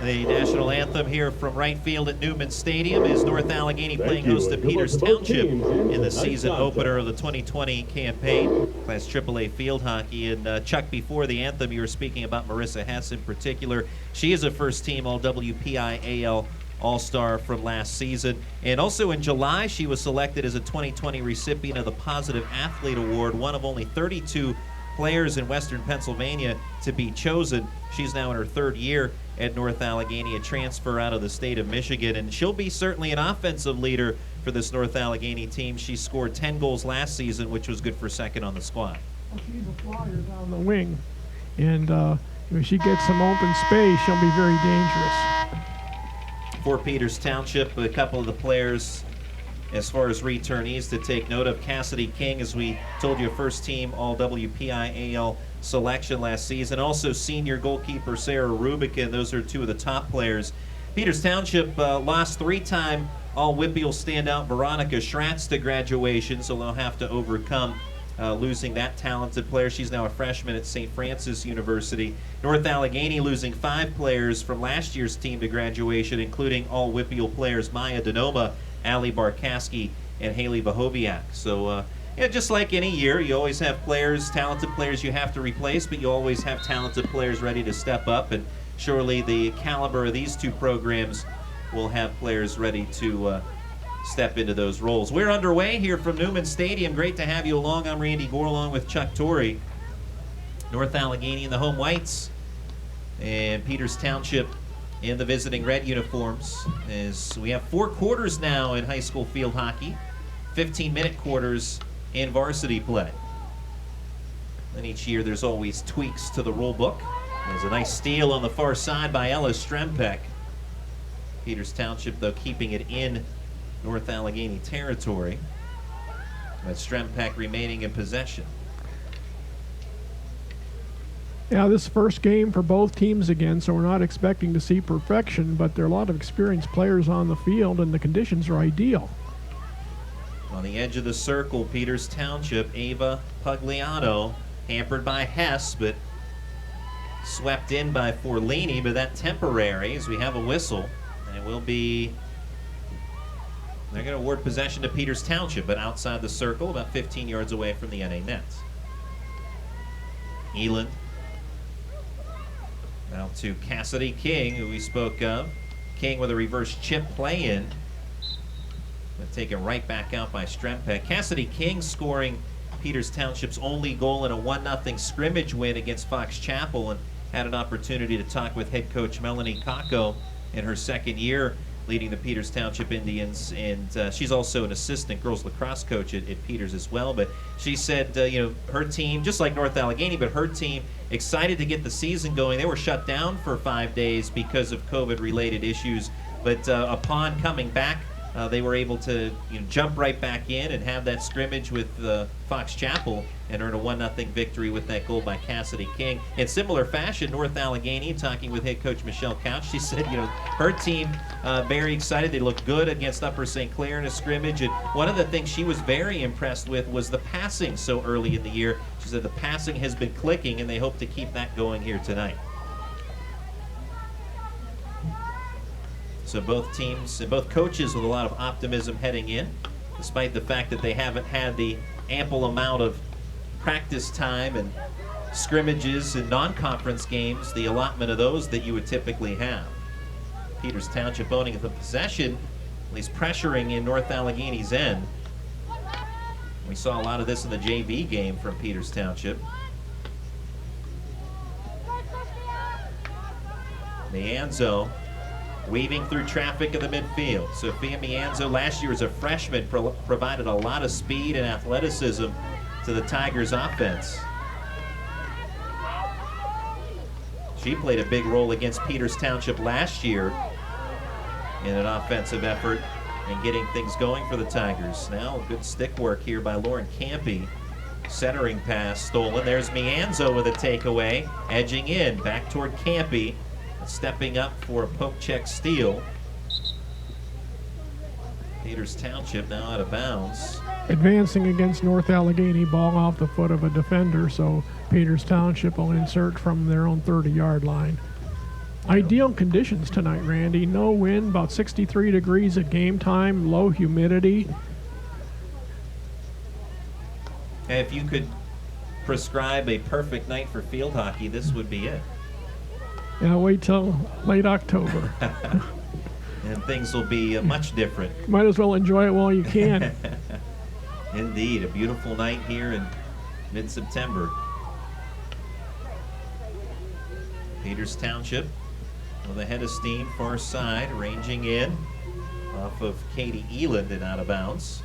The national anthem here from right field at Newman Stadium is North Allegheny playing host to Peters Township in the season opener of the 2020 campaign, Class AAA field hockey. And Chuck, before the anthem, you were speaking about Marissa Hess in particular. She is a first-team All-WPIAL All-Star from last season. And also in July, she was selected as a 2020 recipient of the Positive Athlete Award, one of only 32 players in Western Pennsylvania to be chosen. She's now in her third year at North Allegheny, a transfer out of the state of Michigan, and she'll be certainly an offensive leader for this North Allegheny team. She scored 10 goals last season, which was good for second on the squad. Well, she's a flyer down the wing, and if she gets some open space, she'll be very dangerous. For Peters Township, a couple of the players as far as returnees to take note of. Cassidy King, as we told you, first team All-WPIAL selection last season. Also senior goalkeeper Sarah Rubikin. Those are two of the top players. Peters Township lost three-time All-WPIAL standout Veronica Schratz to graduation, so they'll have to overcome losing that talented player. She's now a freshman at St. Francis University. North Allegheny losing 5 players from last year's team to graduation, including All-WPIAL players Maya Denoma, Ali Barkaski, and Haley Bahoviak. So, yeah, just like any year, you always have players, talented players you have to replace, but you always have talented players ready to step up, and surely the caliber of these two programs will have players ready to step into those roles. We're underway here from Newman Stadium. Great to have you along. I'm Randy Gore along with Chuck Torrey. North Allegheny in the home whites, and Peters Township in the visiting red uniforms, as we have 4 quarters now in high school field hockey, 15-minute quarters in varsity play. And each year there's always tweaks to the rule book. There's a nice steal on the far side by Ella Strempeck. Peters Township, though, keeping it in North Allegheny territory, with Strempeck remaining in possession. Yeah, this first game for both teams again, so we're not expecting to see perfection, but there are a lot of experienced players on the field, and the conditions are ideal. On the edge of the circle, Peters Township, Ava Pugliano, hampered by Hess, but swept in by Forlini, but that temporary, as we have a whistle, and it will be, they're going to award possession to Peters Township, but outside the circle, about 15 yards away from the NA net. Eland. Now to Cassidy King, who we spoke of. King with a reverse chip play-in, but taken right back out by Strempeck. Cassidy King scoring Peters Township's only goal in a 1-0 scrimmage win against Fox Chapel, and had an opportunity to talk with head coach Melanie Kako in her second year leading the Peters Township Indians, and she's also an assistant girls lacrosse coach at Peters as well. But she said, you know, her team, just like North Allegheny, but her team excited to get the season going. They were shut down for 5 days because of COVID-related issues, but upon coming back, they were able to jump right back in and have that scrimmage with Fox Chapel and earn a 1-0 victory with that goal by Cassidy King. In similar fashion, North Allegheny, talking with head coach Michelle Couch, she said, her team very excited. They looked good against Upper St. Clair in a scrimmage, and one of the things she was very impressed with was the passing so early in the year. She said the passing has been clicking, and they hope to keep that going here tonight. So both teams and both coaches with a lot of optimism heading in, despite the fact that they haven't had the ample amount of practice time and scrimmages and non-conference games, the allotment of those that you would typically have. Peters Township owning the possession, at least pressuring in North Allegheny's end. We saw a lot of this in the JV game from Peters Township. Mianzo weaving through traffic in the midfield. Sophia Mianzo, last year as a freshman, provided a lot of speed and athleticism to the Tigers' offense. She played a big role against Peters Township last year in an offensive effort and getting things going for the Tigers. Now good stick work here by Lauren Campy. Centering pass stolen. There's Mianzo with a takeaway, edging in, back toward Campy. Stepping up for a poke check steal. Peters Township now out of bounds. Advancing against North Allegheny, ball off the foot of a defender, so Peters Township will insert from their own 30-yard line. Ideal conditions tonight, Randy. No wind, about 63 degrees at game time, low humidity. If you could prescribe a perfect night for field hockey, this would be it. Yeah, wait till late October. And things will be much different. Might as well enjoy it while you can. Indeed, a beautiful night here in mid-September. Peters Township with a head of steam, far side, ranging in off of Katie Eland and out of bounds.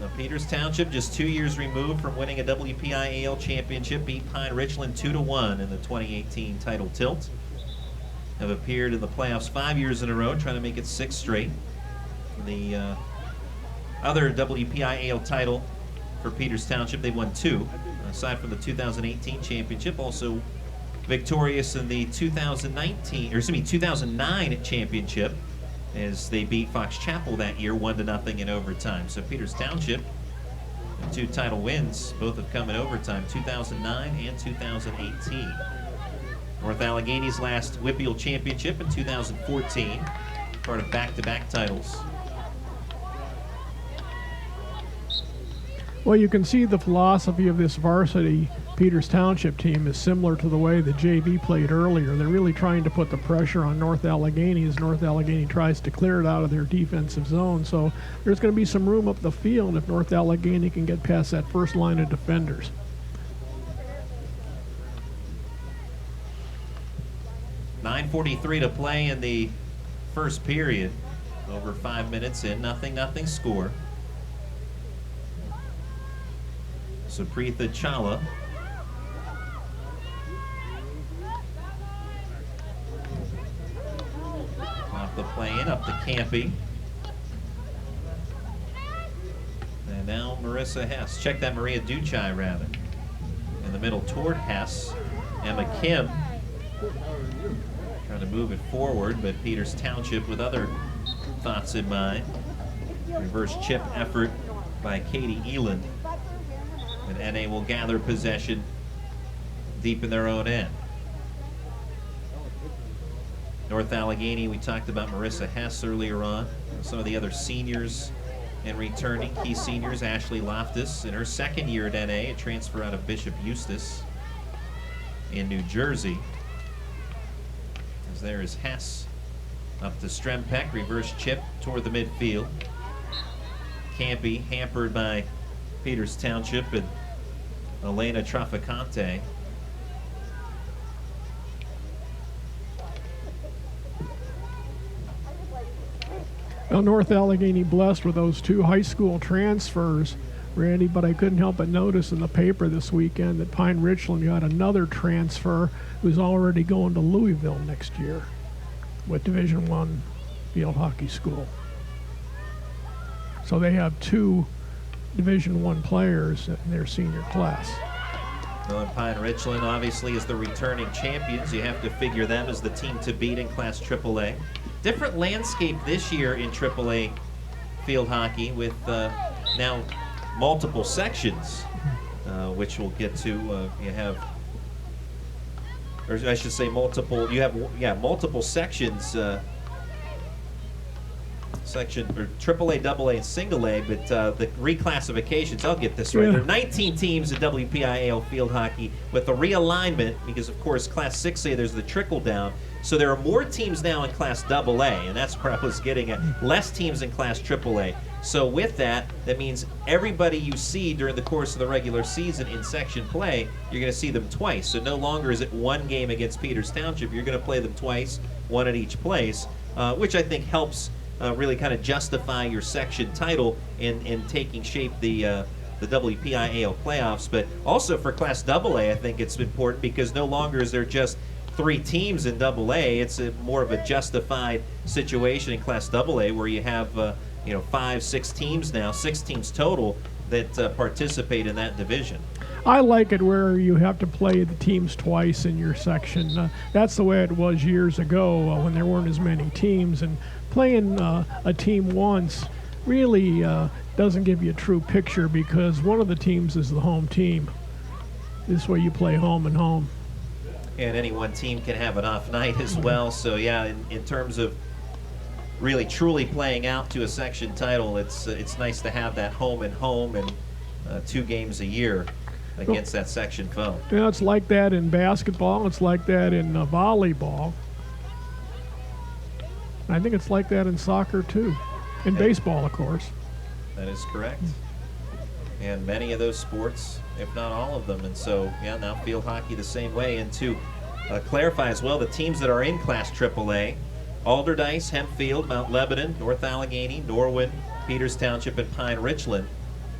Now, Peters Township, just 2 years removed from winning a WPIAL championship, beat Pine Richland 2-1 in the 2018 title tilt. Have appeared in the playoffs 5 years in a row, trying to make it 6 straight. The other WPIAL title for Peters Township, they won 2, aside from the 2018 championship. Also victorious in the 2009 championship, as they beat Fox Chapel that year 1-0 in overtime. So Peters Township, 2 title wins, both have come in overtime, 2009 and 2018. North Allegheny's last WPIAL championship in 2014, part of back-to-back titles. Well, you can see the philosophy of this varsity Peters Township team is similar to the way the JV played earlier. They're really trying to put the pressure on North Allegheny as North Allegheny tries to clear it out of their defensive zone. So there's going to be some room up the field if North Allegheny can get past that first line of defenders. .9:43 to play in the first period. Over 5 minutes in, 0-0 score. Supreetha Chawla off the play in, up to Campy. And now Marissa Hess. Check that, Maria Duchai, rather. In the middle toward Hess. Emma Kim trying to move it forward, but Peters Township with other thoughts in mind. Reverse chip effort by Katie Eland. And NA will gather possession deep in their own end. North Allegheny, we talked about Marissa Hess earlier on. Some of the other seniors and returning key seniors, Ashley Loftus in her second year at NA, a transfer out of Bishop Eustis in New Jersey. As there is Hess up to Strempek, reverse chip toward the midfield. Campy hampered by Peters Township and Elena Traficante. Well, North Allegheny blessed with those 2 high school transfers, Randy, but I couldn't help but notice in the paper this weekend that Pine Richland got another transfer who's already going to Louisville next year with Division I field hockey school. So they have 2 Division I players in their senior class. Well, and Pine Richland obviously is the returning champions. You have to figure them as the team to beat in Class AAA. Different landscape this year in AAA field hockey with now multiple sections, which we'll get to. You have, or I should say multiple, you have, multiple sections, section, or AAA, AA, and single A, but the reclassifications, I'll get this right. Yeah. There are 19 teams in WPIAL field hockey with the realignment, because of course Class 6A, there's the trickle down. So there are more teams now in Class AA, and that's where I was getting at. Less teams in Class AAA. So with that, that means everybody you see during the course of the regular season in section play, you're going to see them twice. So no longer is it one game against Peters Township. You're going to play them twice, one at each place, which I think helps really kind of justify your section title in taking shape the WPIAL playoffs. But also for Class AA, I think it's important because no longer is there just 3 teams in AA. It's more of a justified situation in Class AA where you have 5, 6 teams now, 6 teams total that participate in that division. I like it where you have to play the teams twice in your section. That's the way it was years ago when there weren't as many teams, and playing a team once really doesn't give you a true picture because one of the teams is the home team. This way you play home and home. And any one team can have an off night as well. So yeah, in terms of really truly playing out to a section title, it's nice to have that home and home and 2 games a year against that section foe. Yeah, it's like that in basketball. It's like that in volleyball. I think it's like that in soccer too. In baseball, of course. That is correct. And many of those sports, if not all of them. And so, yeah, now field hockey the same way. And to clarify as well, the teams that are in Class AAA, Alderdice, Hempfield, Mount Lebanon, North Allegheny, Norwood, Peters Township, and Pine Richland.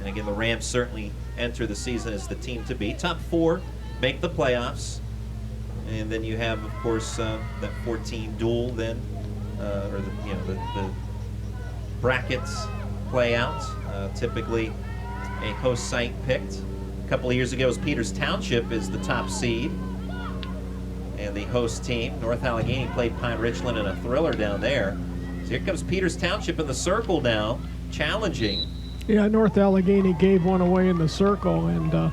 And again, the Rams certainly enter the season as the team to beat. Top 4 make the playoffs. And then you have, of course, that 14 duel then, or the brackets play out. Typically a host site picked. A couple of years ago, it was Peters Township is the top seed. And the host team, North Allegheny, played Pine Richland in a thriller down there. So here comes Peters Township in the circle now, challenging. Yeah, North Allegheny gave one away in the circle, and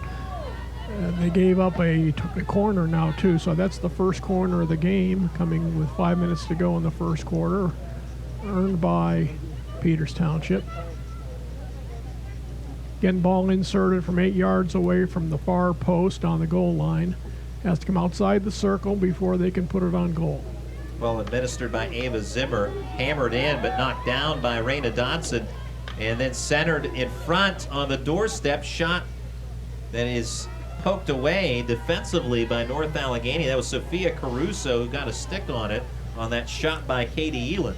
they gave up a corner now too. So that's the first corner of the game, coming with 5 minutes to go in the first quarter, earned by Peters Township. Again, ball inserted from 8 yards away from the far post on the goal line. Has to come outside the circle before they can put it on goal. Well administered by Ava Zimmer, hammered in but knocked down by Raina Dodson, and then centered in front on the doorstep. Shot that is poked away defensively by North Allegheny. That was Sophia Caruso who got a stick on it on that shot by Katie Elan.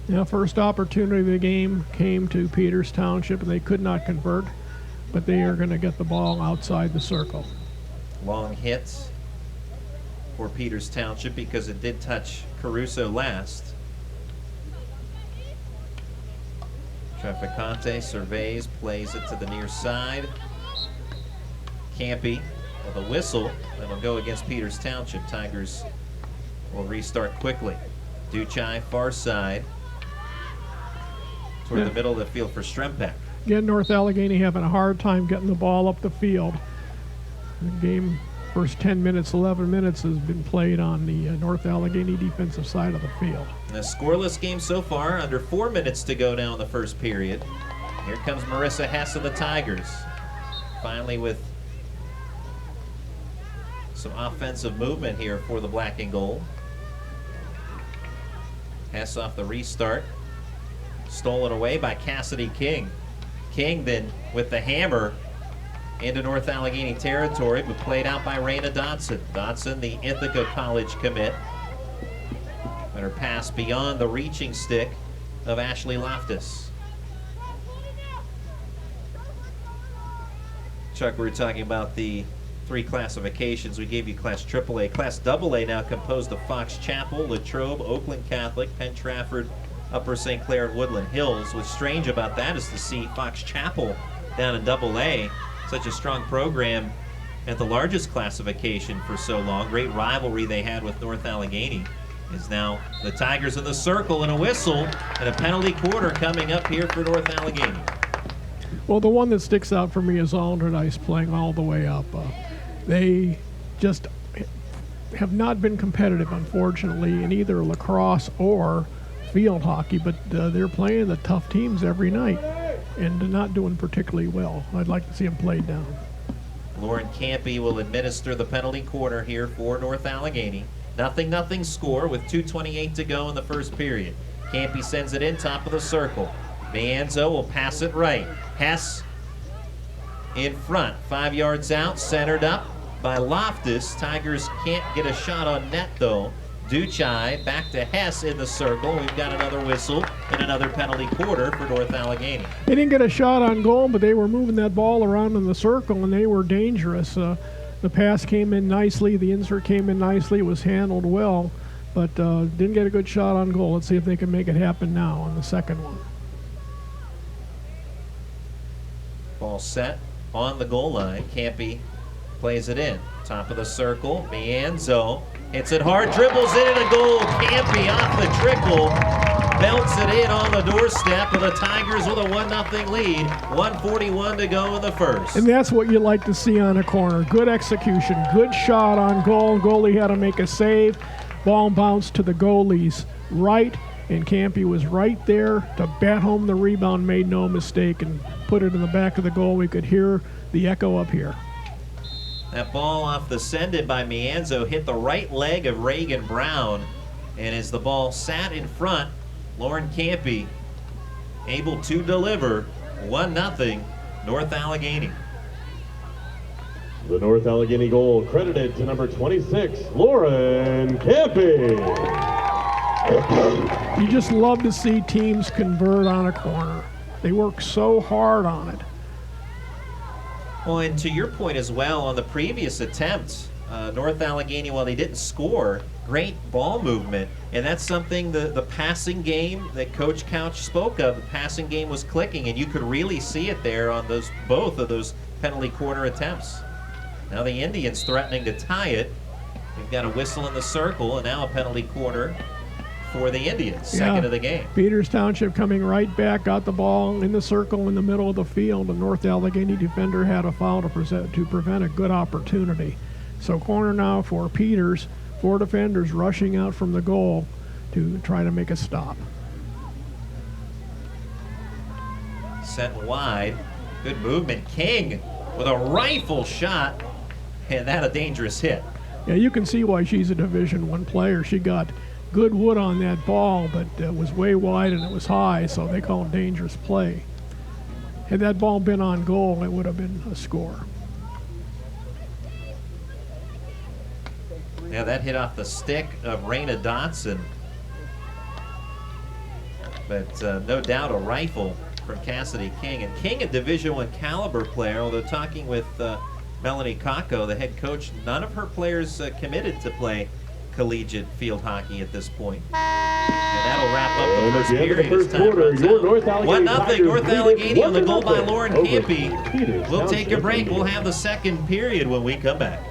Now, first opportunity of the game came to Peters Township, and they could not convert, but they are going to get the ball outside the circle. Long hit for Peters Township because it did touch Caruso last. Traficante surveys, plays it to the near side. Campy with a whistle that'll go against Peters Township. Tigers will restart quickly. Duchai far side toward the middle of the field for Strempek. Again, North Allegheny having a hard time getting the ball up the field. The game, first 10 minutes, 11 minutes has been played on the North Allegheny defensive side of the field. A scoreless game so far, under 4 minutes to go now in the first period. Here comes Marissa Hess of the Tigers. Finally with some offensive movement here for the black and gold. Hess off the restart. Stolen away by Cassidy King. King then with the hammer into North Allegheny territory, but played out by Raina Dodson. Dodson, the Ithaca College commit. And her pass beyond the reaching stick of Ashley Loftus. Chuck, we were talking about the 3 classifications. We gave you Class AAA. Class AA now composed of Fox Chapel, Latrobe, Oakland Catholic, Penn Trafford, Upper St. Clair, and Woodland Hills. What's strange about that is to see Fox Chapel down in AA. Such a strong program at the largest classification for so long. Great rivalry they had with North Allegheny is now the Tigers in the circle, and a whistle and a penalty quarter coming up here for North Allegheny. Well, the one that sticks out for me is Alderdice playing all the way up. They just have not been competitive, unfortunately, in either lacrosse or field hockey, but they're playing the tough teams every night and not doing particularly well. I'd like to see them played down. Lauren Campy will administer the penalty corner here for North Allegheny. 0-0 score with 2:28 to go in the first period. Campy sends it in, top of the circle. Manzo will pass it right. Hess in front, 5 yards out, centered up by Loftus. Tigers can't get a shot on net though. Duchai back to Hess in the circle. We've got another whistle and another penalty quarter for North Allegheny. They didn't get a shot on goal, but they were moving that ball around in the circle, and they were dangerous. The pass came in nicely. The insert came in nicely. It was handled well, but didn't get a good shot on goal. Let's see if they can make it happen now on the second one. Ball set on the goal line. Campy plays it in. Top of the circle. Mianzo hits it hard, dribbles in and a goal. Campy off the trickle. belts it in on the doorstep of the Tigers with a 1-0 lead. 1:41 to go in the first. And that's what you like to see on a corner. Good execution, good shot on goal. Goalie had to make a save. Ball bounced to the goalie's right, and Campy was right there to bat home the rebound, made no mistake, and put it in the back of the goal. We could hear the echo up here. That ball off the send-in by Mianzo hit the right leg of Reagan Brown, and as the ball sat in front, Lauren Campy able to deliver 1-0 North Allegheny. The North Allegheny goal credited to number 26, Lauren Campy. You just love to see teams convert on a corner. They work so hard on it. Well, and to your point as well, on the previous attempt, North Allegheny, while they didn't score, great ball movement. And that's something, the passing game that Coach Couch spoke of, the passing game was clicking, and you could really see it there on both of those penalty corner attempts. Now the Indians threatening to tie it. We've got a whistle in the circle, and now a penalty corner for the Indians, second of the game. Peters Township coming right back, got the ball in the circle in the middle of the field. The North Allegheny defender had a foul to prevent a good opportunity. So corner now for Peters. 4 defenders rushing out from the goal to try to make a stop. Set wide. Good movement. King with a rifle shot, and that a dangerous hit. Yeah, you can see why she's a Division I player. She got good wood on that ball, but it was way wide and it was high, so they call it dangerous play. Had that ball been on goal, it would have been a score. Yeah, that hit off the stick of Raina Dotson. But no doubt a rifle from Cassidy King. And King, a Division I caliber player, although talking with Melanie Kako, the head coach, none of her players committed to play collegiate field hockey at this point. And that'll wrap up the first period. First quarter, your North Allegheny 1-0 North Allegheny on the goal by Lauren over Campy. Peters We'll take a Township. break. We'll have the second period when we come back.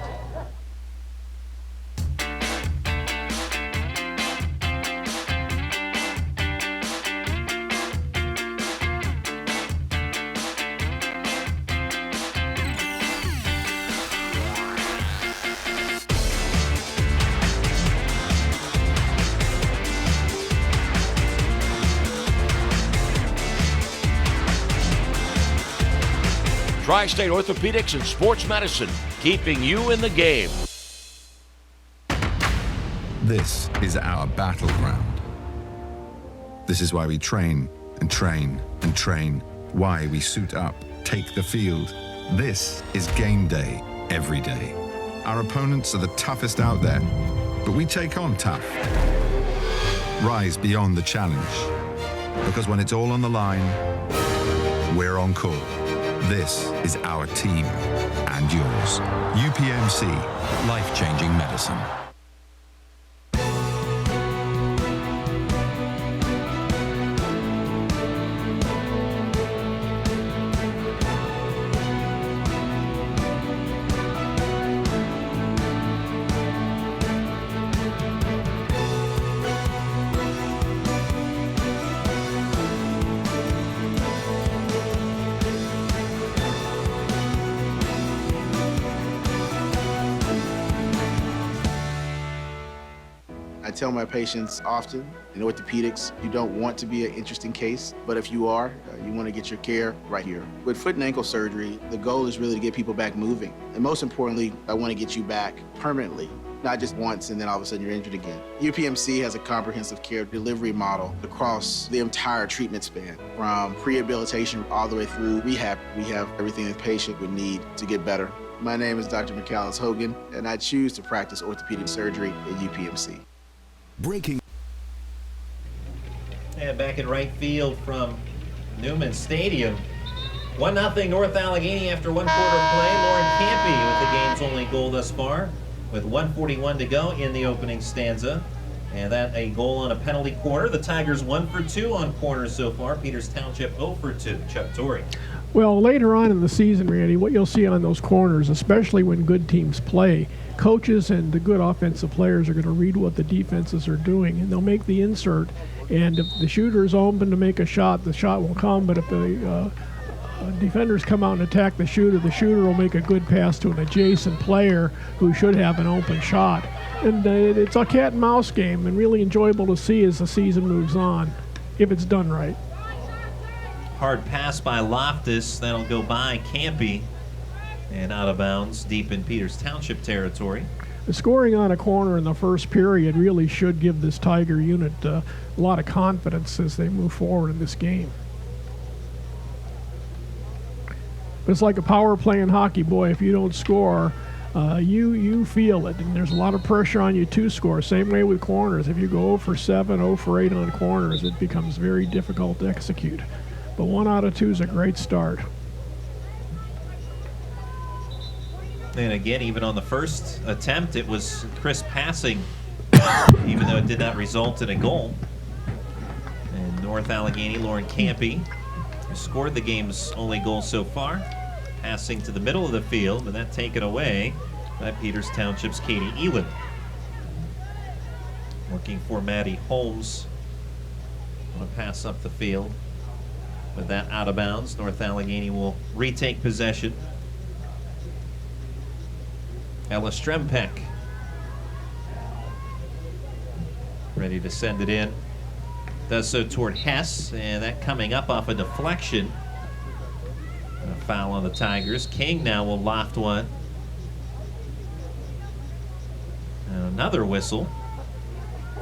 Tri-State Orthopedics and Sports Medicine, keeping you in the game. This is our battleground. This is why we train and train and train, why we suit up, take the field. This is game day every day. Our opponents are the toughest out there, but we take on tough. Rise beyond the challenge, because when it's all on the line, we're on call. This is our team and yours. UPMC, life-changing medicine. I tell my patients often, in orthopedics, you don't want to be an interesting case, but if you are, you want to get your care right here. With foot and ankle surgery, the goal is really to get people back moving. And most importantly, I want to get you back permanently, not just once and then all of a sudden you're injured again. UPMC has a comprehensive care delivery model across the entire treatment span, from rehabilitation all the way through rehab. We have everything the patient would need to get better. My name is Dr. McAllis Hogan, and I choose to practice orthopedic surgery at UPMC. Breaking. And back in right field from Newman Stadium. 1-0 North Allegheny after one quarter play. Lauren Campy with the game's only goal thus far, with 1:41 to go in the opening stanza. And that a goal on a penalty corner. The Tigers 1 for 2 on corners so far. Peters Township 0 for 2. Chuck Torrey. Well, later on in the season, Randy, what you'll see on those corners, especially when good teams play, coaches and the good offensive players are going to read what the defenses are doing, and they'll make the insert. And if the shooter's open to make a shot, the shot will come. But if the defenders come out and attack the shooter will make a good pass to an adjacent player who should have an open shot. And it's a cat and mouse game, and really enjoyable to see as the season moves on, if it's done right. Hard pass by Loftus. That'll go by Campy and out of bounds deep in Peters Township territory. The scoring on a corner in the first period really should give this Tiger unit a lot of confidence as they move forward in this game. But it's like a power play in hockey, boy. If you don't score, you feel it, and there's a lot of pressure on you to score. Same way with corners. If you go 0 for 7, 0 for 8 on corners, it becomes very difficult to execute. But 1 out of 2 is a great start. And again, even on the first attempt, it was crisp passing, even though it did not result in a goal. And North Allegheny, Lauren Campy, who scored the game's only goal so far, passing to the middle of the field, and that taken away by Peters Township's Katie Elin. Looking for Maddie Holmes on a pass up the field. With that out of bounds, North Allegheny will retake possession. Ella Strempek ready to send it in. Does so toward Hess, and that coming up off a deflection. A foul on the Tigers. King now will loft one. And another whistle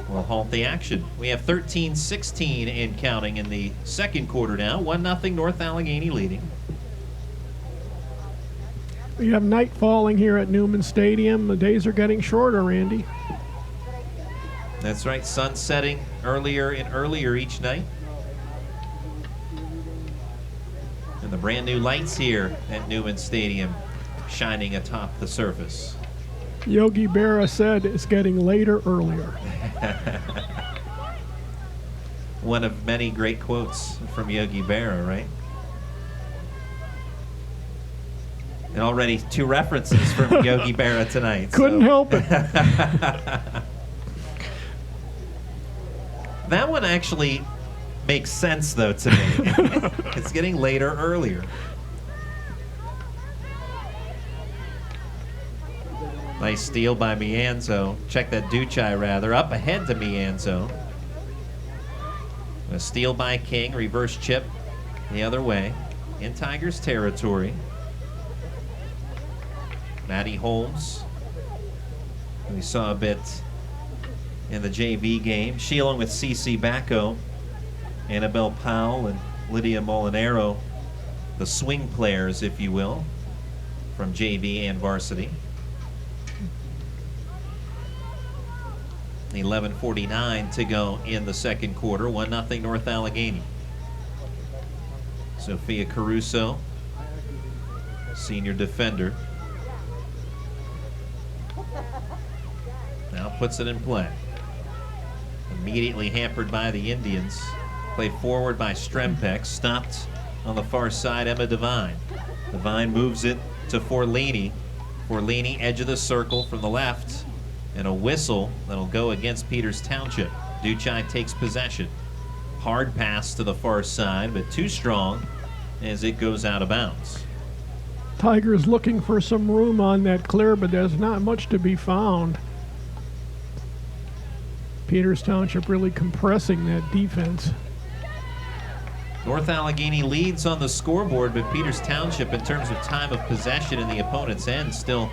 will halt the action. We have 13-16 and counting in the second quarter now. 1-0 North Allegheny leading. We have night falling here at Newman Stadium. The days are getting shorter, Randy. That's right, sun setting earlier and earlier each night. And the brand new lights here at Newman Stadium shining atop the surface. Yogi Berra said it's getting later earlier. One of many great quotes from Yogi Berra, right? And already 2 references from Yogi Berra tonight. Couldn't help it. That one actually makes sense, though, to me. It's getting later earlier. Nice steal by Mianzo. Check that Duchai, rather. Up ahead to Mianzo. A steal by King. Reverse chip the other way. In Tigers territory. Maddie Holmes, we saw a bit in the JV game. She, along with Cece Bacco, Annabelle Powell, and Lydia Molinaro, the swing players, if you will, from JV and varsity. 11:49 to go in the second quarter. 1-0 North Allegheny. Sophia Caruso, senior defender, now puts it in play. Immediately hampered by the Indians. Played forward by Strempek. Stopped on the far side, Emma Devine. Devine moves it to Forlini. Forlini, edge of the circle from the left. And a whistle that'll go against Peters Township. Duchai takes possession. Hard pass to the far side, but too strong as it goes out of bounds. Tigers looking for some room on that clear, but there's not much to be found. Peters Township really compressing that defense. North Allegheny leads on the scoreboard, but Peters Township, in terms of time of possession in the opponent's end, still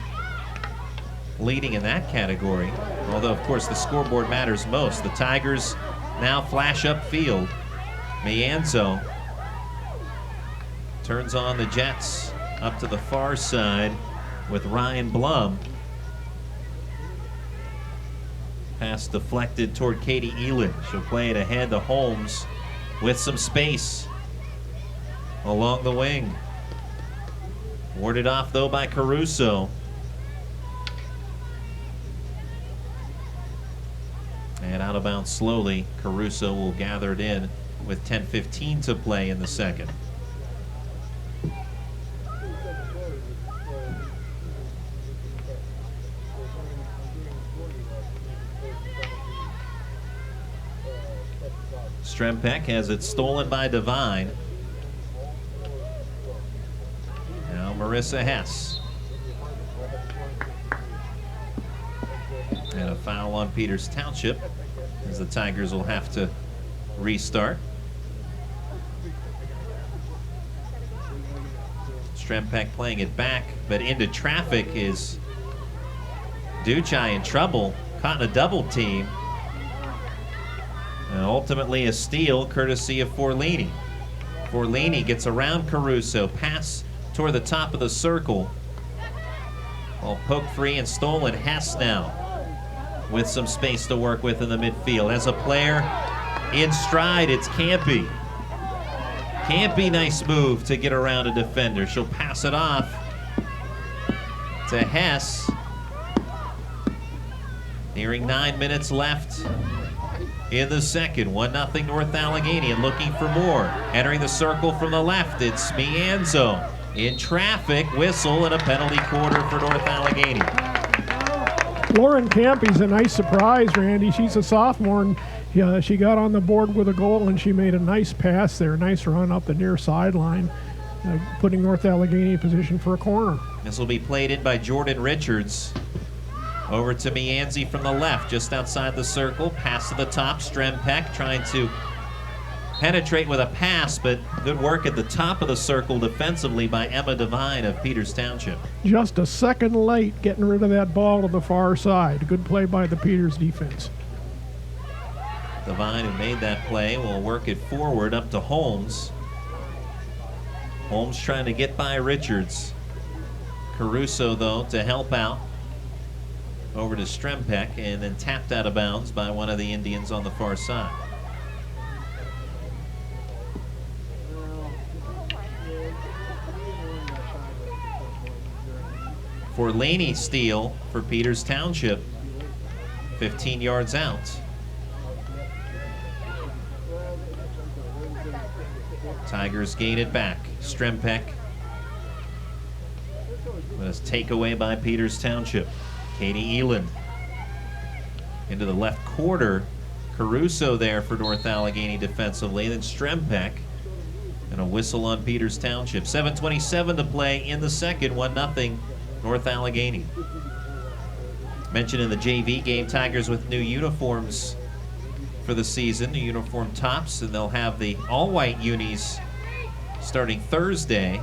leading in that category. Although, of course, the scoreboard matters most. The Tigers now flash upfield. Mianzo turns on the Jets up to the far side with Ryan Blum. Pass deflected toward Katie Elin. She'll play it ahead to Holmes with some space along the wing. Warded off, though, by Caruso. And out of bounds slowly. Caruso will gather it in with 10:15 to play in the second. Strempek has it stolen by Devine. Now Marissa Hess. And a foul on Peters Township, as the Tigers will have to restart. Strempek playing it back, but into traffic is Duchai in trouble, caught in a double team. And ultimately a steal courtesy of Forlini. Forlini gets around Caruso, pass toward the top of the circle. All poked free and stolen. Hess now with some space to work with in the midfield. As a player in stride, it's Campy. Campy, nice move to get around a defender. She'll pass it off to Hess. Nearing 9 minutes left in the second. 1-0 North Allegheny, and looking for more. Entering the circle from the left, it's Mianzo. In traffic, whistle, and a penalty quarter for North Allegheny. Lauren Campy's a nice surprise, Randy. She's a sophomore, and she got on the board with a goal, and she made a nice pass there, nice run up the near sideline, putting North Allegheny in position for a corner. This will be played in by Jordan Richards. Over to Mianzi from the left, just outside the circle. Pass to the top. Strempek trying to penetrate with a pass, but good work at the top of the circle defensively by Emma Devine of Peters Township. Just a second late getting rid of that ball to the far side. Good play by the Peters defense. Devine, who made that play, will work it forward up to Holmes. Holmes trying to get by Richards. Caruso, though, to help out. Over to Strempek, and then tapped out of bounds by one of the Indians on the far side. Forlani steal for Peters Township, 15 yards out. Tigers gain it back. Strempek was takeaway by Peters Township. Katie Eland into the left quarter. Caruso there for North Allegheny defensively. Then Strempek, and a whistle on Peters Township. 7:27 to play in the second. 1-0 North Allegheny. Mentioned in the JV game, Tigers with new uniforms for the season, new uniform tops, and they'll have the all-white unis starting Thursday.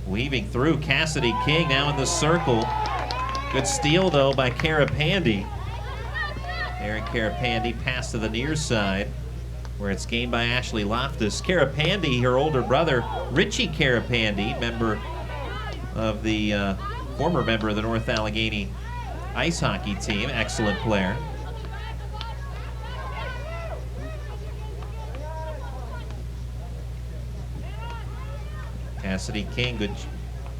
Weaving through, Cassidy King now in the circle. Good steal, though, by Karapandy. Erin Karapandy pass to the near side, where it's gained by Ashley Loftus. Karapandy, her older brother, Richie Karapandy, former member of the North Allegheny ice hockey team, excellent player. Cassidy King, good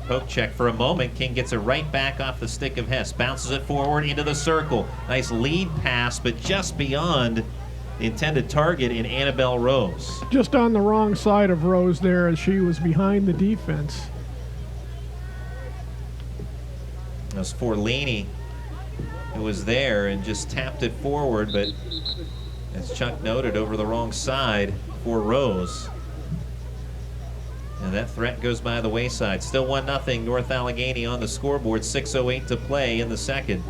poke check for a moment. King gets it right back off the stick of Hess. Bounces it forward into the circle. Nice lead pass, but just beyond the intended target in Annabelle Rose. Just on the wrong side of Rose there, as she was behind the defense. That was Forlini who was there and just tapped it forward, but as Chuck noted, over the wrong side for Rose. And that threat goes by the wayside. Still 1-0 North Allegheny on the scoreboard. 6:08 to play in the second.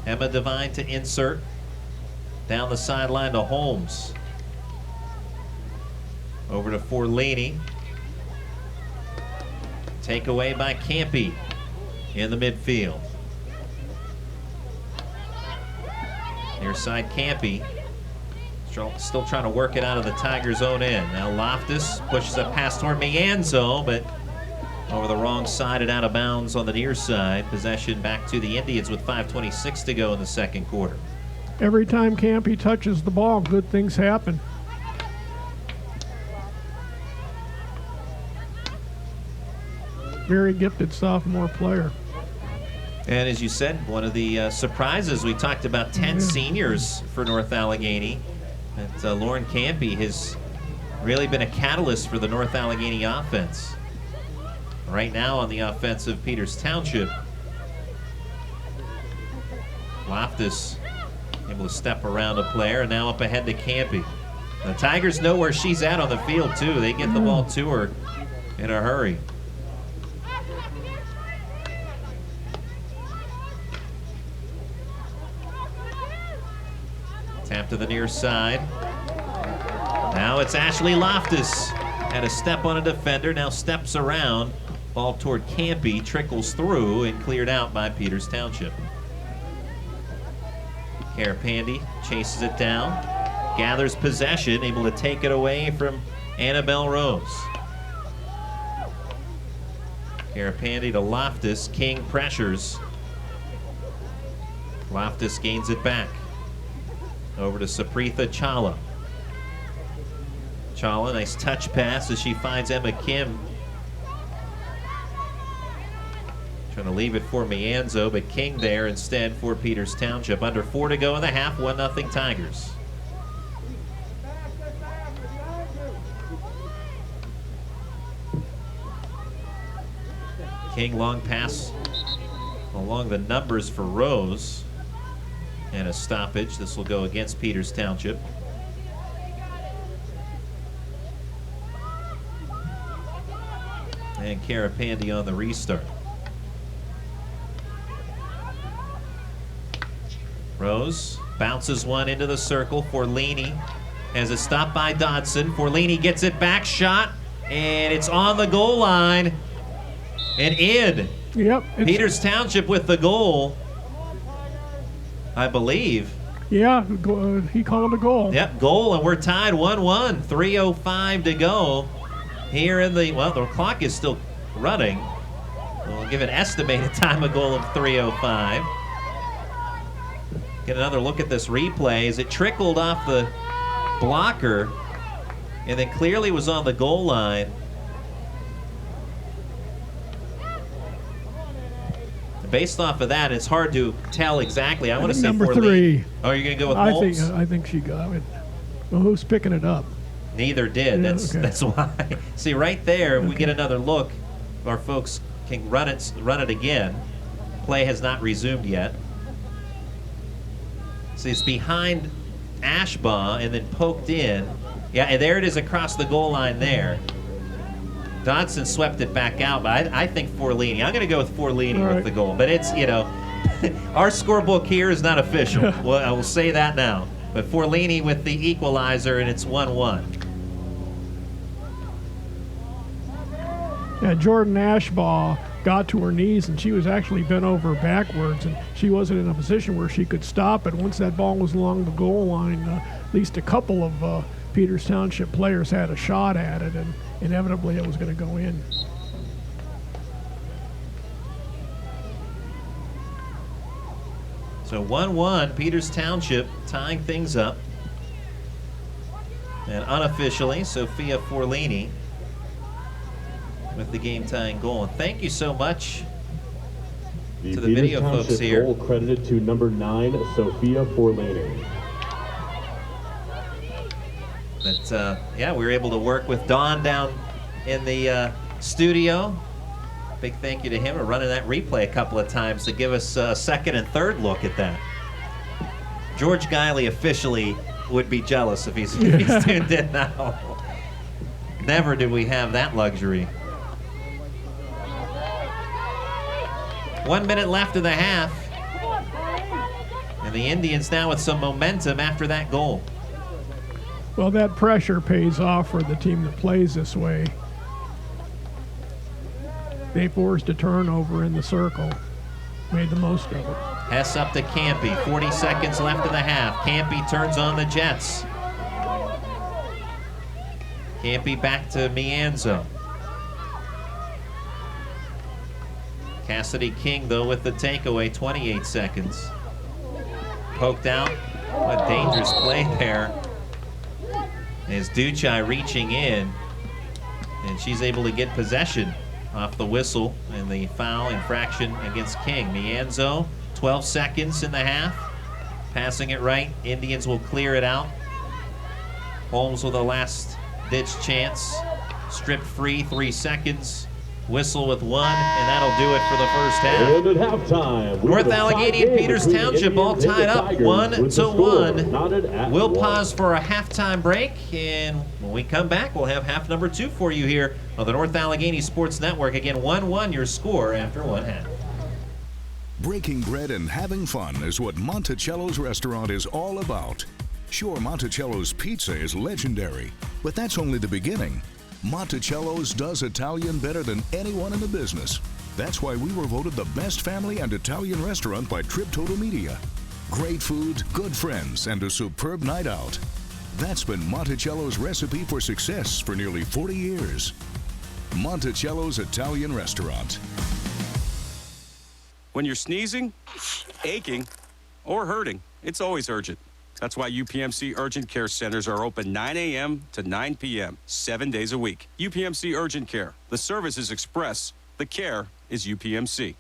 Emma Devine to insert. Down the sideline to Holmes. Over to Forlani. Takeaway by Campy in the midfield. Near side Campy. Still trying to work it out of the Tigers' own end. Now Loftus pushes a pass toward Mianzo, but over the wrong side and out of bounds on the near side. Possession back to the Indians with 5:26 to go in the second quarter. Every time Campy touches the ball, good things happen. Very gifted sophomore player. And as you said, one of the surprises, we talked about 10 seniors for North Allegheny. And Lauren Campy has really been a catalyst for the North Allegheny offense. right now on the offensive Peters Township. Loftus able to step around a player, and now up ahead to Campy. The Tigers know where she's at on the field, too. They get the ball to her in a hurry. Tap to the near side. Now it's Ashley Loftus. Had a step on a defender, now steps around. Ball toward Campy, trickles through, and cleared out by Peters Township. Carapandy chases it down, gathers possession, able to take it away from Annabelle Rose. Carapandy to Loftus, King pressures. Loftus gains it back. Over to Sapritha Chawla. Chawla, nice touch pass as she finds Emma Kim. Trying to leave it for Mianzo, but King there instead for Peters Township. Under 4 to go in the half, 1-0 Tigers. King long pass along the numbers for Rose. And a stoppage. This will go against Peters Township. And Carapandy on the restart. Rose bounces one into the circle. Forlini has a stop by Dodson. Forlini gets it back, shot, and it's on the goal line and in. Yep. Peters Township with the goal, I believe. Yeah, he called a goal. Yep, goal, and we're tied 1-1. 3:05 to go here in the, well, the clock is still running. We'll give an estimated time of goal of 3:05. Get another look at this replay as it trickled off the blocker and then clearly was on the goal line. Based off of that, it's hard to tell exactly. I want to say number Forlini. 3. Oh, you're going to go with Holmes? I think she got it. Well, who's picking it up? Neither did. Yeah, That's why. See, right there, we get another look. Our folks can run it again. Play has not resumed yet. See, it's behind Ashbaugh and then poked in. Yeah, and there it is across the goal line there. Dodson swept it back out, but I think Forlini. I'm going to go with Forlini with the goal. But it's, you know, our scorebook here is not official. Well, I will say that now. But Forlini with the equalizer, and it's 1-1. Yeah, Jordan Ashbaugh got to her knees, and she was actually bent over backwards, and she wasn't in a position where she could stop it. Once that ball was along the goal line, at least a couple of Peters Township players had a shot at it, and inevitably it was going to go in. So 1-1, Peters Township tying things up. And unofficially, Sophia Forlini with the game-tying goal. And thank you so much to the video folks here. Goal credited to number 9, Sophia Forlini. But yeah, we were able to work with Don down in the studio. Big thank you to him for running that replay a couple of times to give us a second and third look at that. George Guiley officially would be jealous if he's tuned in now. Never did we have that luxury. 1 minute left in the half. And the Indians now with some momentum after that goal. Well, that pressure pays off for the team that plays this way. They forced a turnover in the circle, made the most of it. Hess up to Campy, 40 seconds left in the half. Campy turns on the Jets. Campy back to Mianzo. Cassidy King, though, with the takeaway, 28 seconds. Poked out. What dangerous play there. As Duchai reaching in, and she's able to get possession off the whistle and the foul infraction against King. Mianzo, 12 seconds in the half. Passing it right. Indians will clear it out. Holmes with a last-ditch chance. Stripped free, 3 seconds. Whistle with one, and that'll do it for the first half. And at halftime, we North have a Allegheny tie and game Peters between the Township all Indians and the tied up Tigers, 1 with the to score 1. knotted at We'll 1. pause for a halftime break, and when we come back, we'll have half number 2 for you here on the North Allegheny Sports Network. Again, 1-1 your score after one half. Breaking bread and having fun is what Monticello's restaurant is all about. Sure, Monticello's pizza is legendary, but that's only the beginning. Monticello's does Italian better than anyone in the business. That's why we were voted the best family and Italian restaurant by Trip Total Media. Great food, good friends, and a superb night out. That's been Monticello's recipe for success for nearly 40 years. Monticello's Italian Restaurant. When you're sneezing, aching, or hurting, it's always urgent. That's why UPMC Urgent Care Centers are open 9 a.m. to 9 p.m., 7 days a week. UPMC Urgent Care. The service is express. The care is UPMC.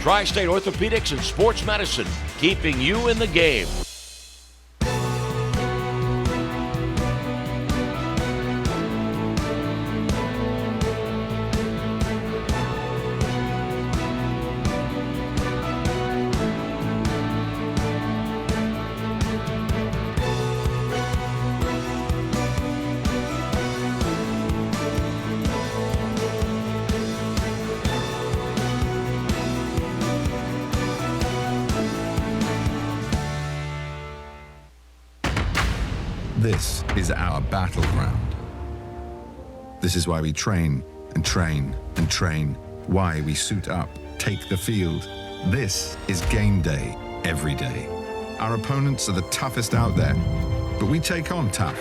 Tri-State Orthopedics and Sports Medicine, keeping you in the game. This is our battleground. This is why we train and train and train, why we suit up, take the field. This is game day every day. Our opponents are the toughest out there, but we take on tough.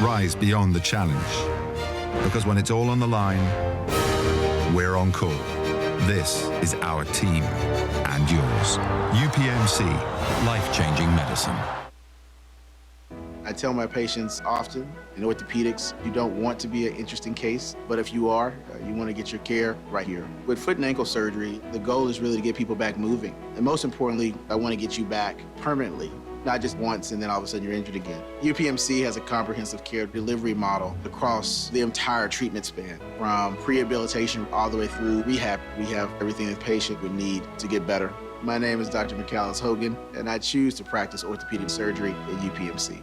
Rise beyond the challenge, because when it's all on the line, we're on call. This is our team and yours. UPMC, life-changing medicine. I tell my patients often, in orthopedics, you don't want to be an interesting case, but if you are, you want to get your care right here. With foot and ankle surgery, the goal is really to get people back moving. And most importantly, I want to get you back permanently, not just once and then all of a sudden you're injured again. UPMC has a comprehensive care delivery model across the entire treatment span, from rehabilitation all the way through rehab. We have everything the patient would need to get better. My name is Dr. McAllis Hogan, and I choose to practice orthopedic surgery at UPMC.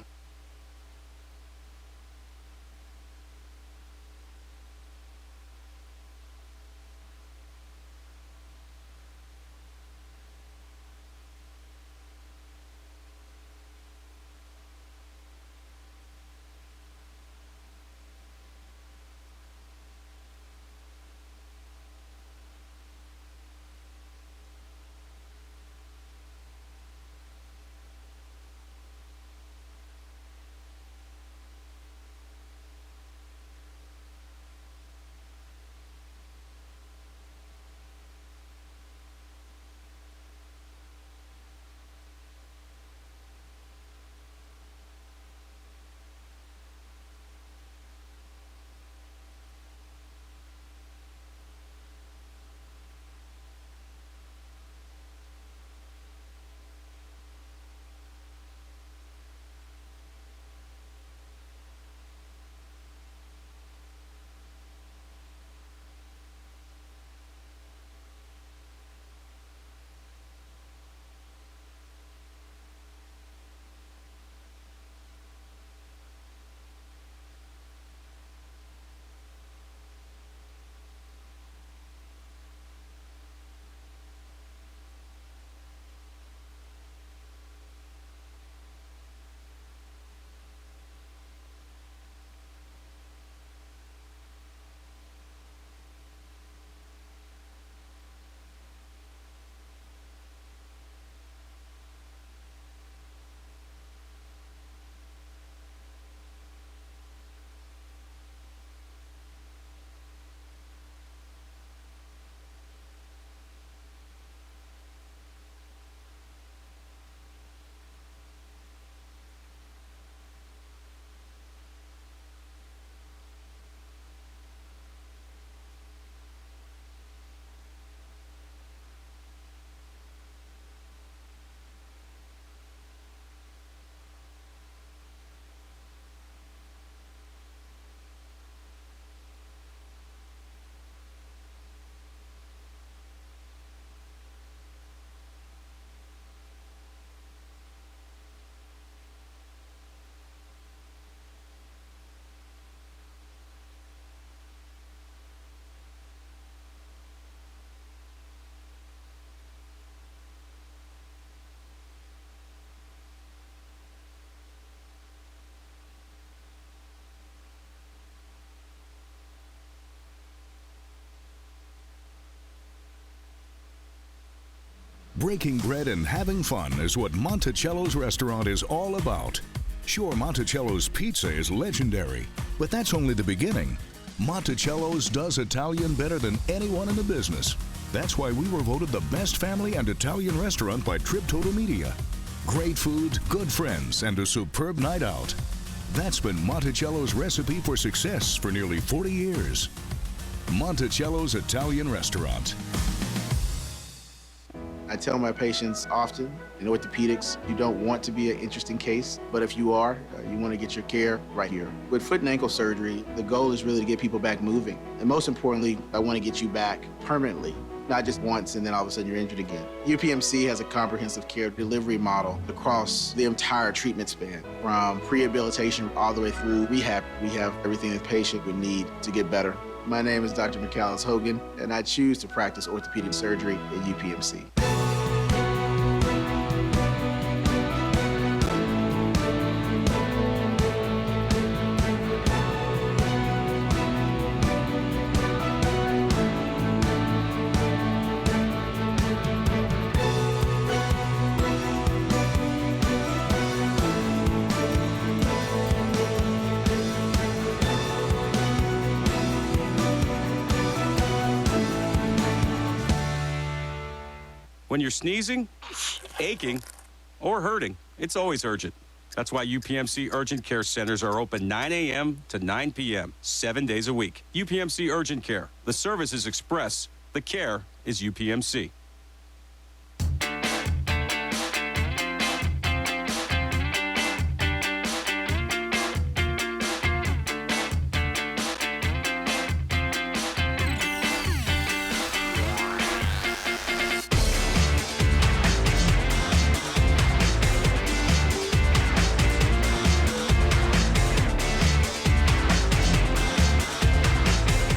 Breaking bread and having fun is what Monticello's restaurant is all about. Sure, Monticello's pizza is legendary, but that's only the beginning. Monticello's does Italian better than anyone in the business. That's why we were voted the best family and Italian restaurant by Trip Total Media. Great food, good friends, and a superb night out. That's been Monticello's recipe for success for nearly 40 years. Monticello's Italian Restaurant. I tell my patients often, in orthopedics, you don't want to be an interesting case, but if you are, you want to get your care right here. With foot and ankle surgery, the goal is really to get people back moving. And most importantly, I want to get you back permanently, not just once and then all of a sudden you're injured again. UPMC has a comprehensive care delivery model across the entire treatment span, from rehabilitation all the way through rehab. We have everything the patient would need to get better. My name is Dr. McAllis Hogan, and I choose to practice orthopedic surgery at UPMC. When you're sneezing, aching, or hurting, it's always urgent. That's why UPMC Urgent Care Centers are open 9 a.m. to 9 p.m., 7 days a week. UPMC Urgent Care. The service is express. The care is UPMC.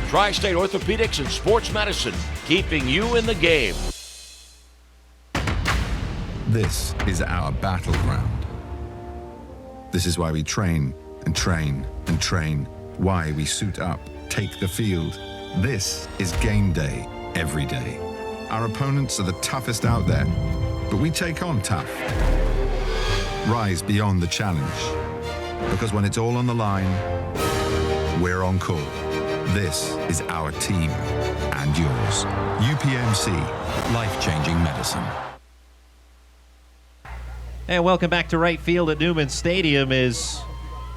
Tri-State Orthopedics and Sports Medicine, keeping you in the game. This is our battleground. This is why we train and train and train, why we suit up, take the field. This is game day every day. Our opponents are the toughest out there, but we take on tough. Rise beyond the challenge, because when it's all on the line, we're on call. This is our team and yours. UPMC, life-changing medicine. And welcome back to right field at Newman Stadium.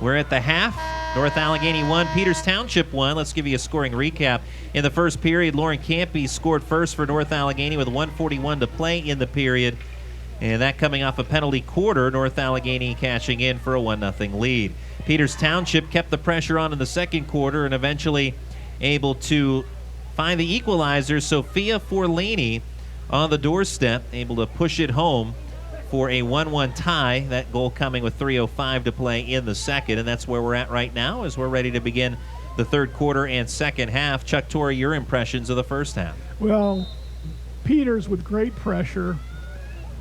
We're at the half. North Allegheny 1, Peters Township 1. Let's give you a scoring recap. In the first period, Lauren Campy scored first for North Allegheny with 1:41 to play in the period. And that coming off a penalty quarter, North Allegheny cashing in for a 1-0 lead. Peters Township kept the pressure on in the second quarter and eventually able to find the equalizer. Sophia Forlaney on the doorstep, able to push it home for a 1-1 tie. That goal coming with 3:05 to play in the second, and that's where we're at right now as we're ready to begin the third quarter and second half. Chuck Torrey, your impressions of the first half? Well, Peters with great pressure.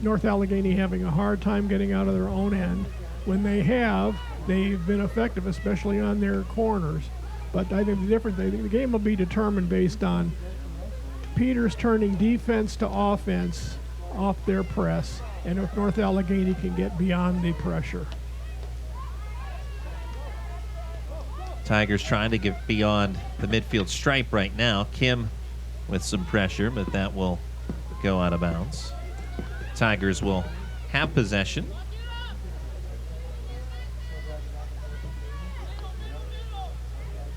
North Allegheny having a hard time getting out of their own end. When they have, they've been effective, especially on their corners. But I think the game will be determined based on Peters turning defense to offense off their press, and if North Allegheny can get beyond the pressure. Tigers trying to get beyond the midfield stripe right now. Kim with some pressure, but that will go out of bounds. Tigers will have possession.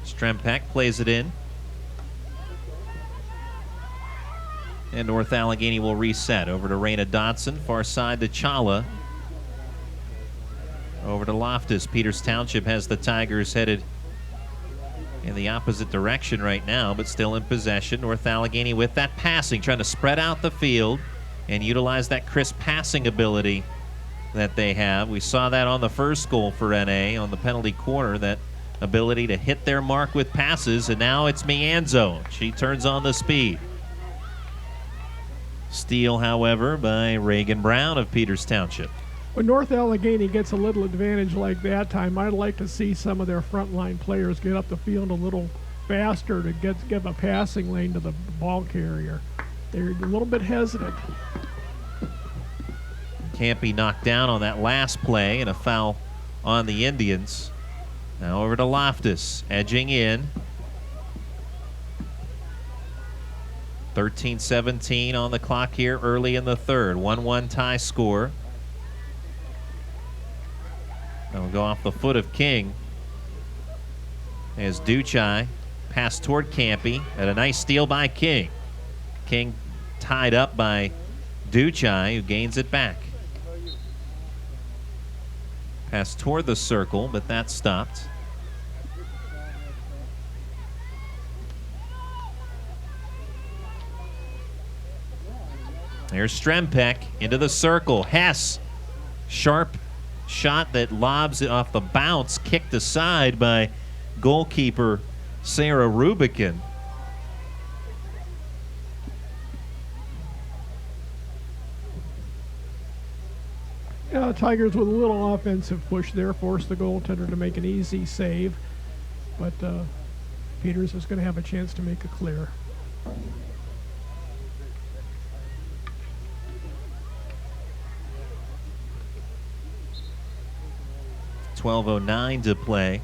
Strempek plays it in. And North Allegheny will reset. Over to Raina Dodson. Far side to Chala. Over to Loftus. Peters Township has the Tigers headed in the opposite direction right now, but still in possession. North Allegheny with that passing, trying to spread out the field and utilize that crisp passing ability that they have. We saw that on the first goal for NA on the penalty corner, that ability to hit their mark with passes, and now it's Mianzo. She turns on the speed. Steal, however, by Reagan Brown of Peters Township. When North Allegheny gets a little advantage like that time, I'd like to see some of their frontline players get up the field a little faster to give a passing lane to the ball carrier. They're a little bit hesitant. Can't be knocked down on that last play, and a foul on the Indians. Now over to Loftus, edging in. 13-17 on the clock here early in the third. 1-1 tie score. That'll go off the foot of King as Duchai pass toward Campy, and a nice steal by King. King tied up by Duchai, who gains it back. Pass toward the circle, but that stopped. There's Strempek into the circle. Hess, sharp shot that lobs it off the bounce, kicked aside by goalkeeper Sarah Rubikin. Yeah, the Tigers with a little offensive push there forced the goaltender to make an easy save, but Peters is going to have a chance to make a clear. .12:09 to play.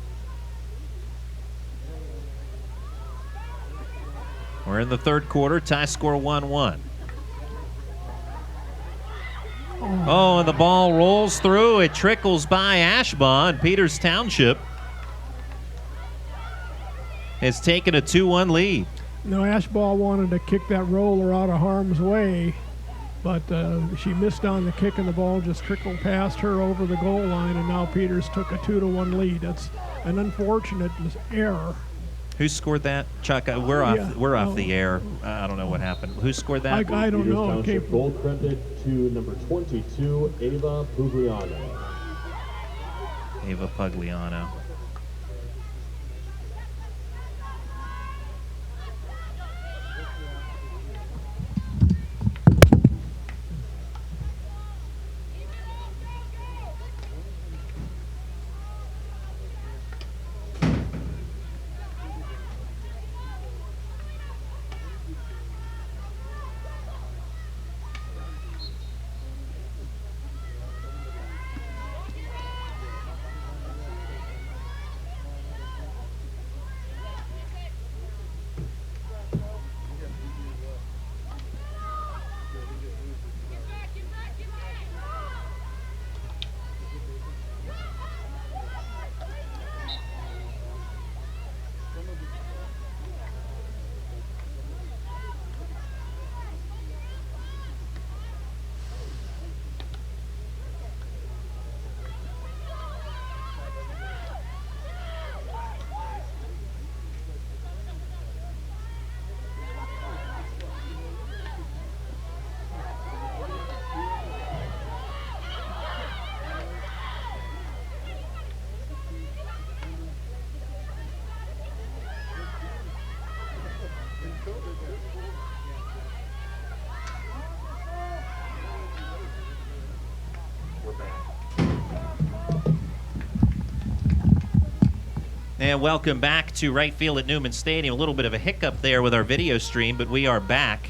We're in the third quarter, tie score 1-1. Oh, and the ball rolls through. It trickles by Ashbaugh, and Peters Township has taken a 2-1 lead. No, Ashbaugh wanted to kick that roller out of harm's way, but she missed on the kick, and the ball just trickled past her over the goal line, and now Peters took a 2-1 lead. That's an unfortunate error. Who scored that? Chuck, we're off the air. I don't know what happened. Who scored that? I don't know. Township goal credited to number 22, Ava Pugliano. Ava Pugliano. And welcome back to right field at Newman Stadium. A little bit of a hiccup there with our video stream, but we are back.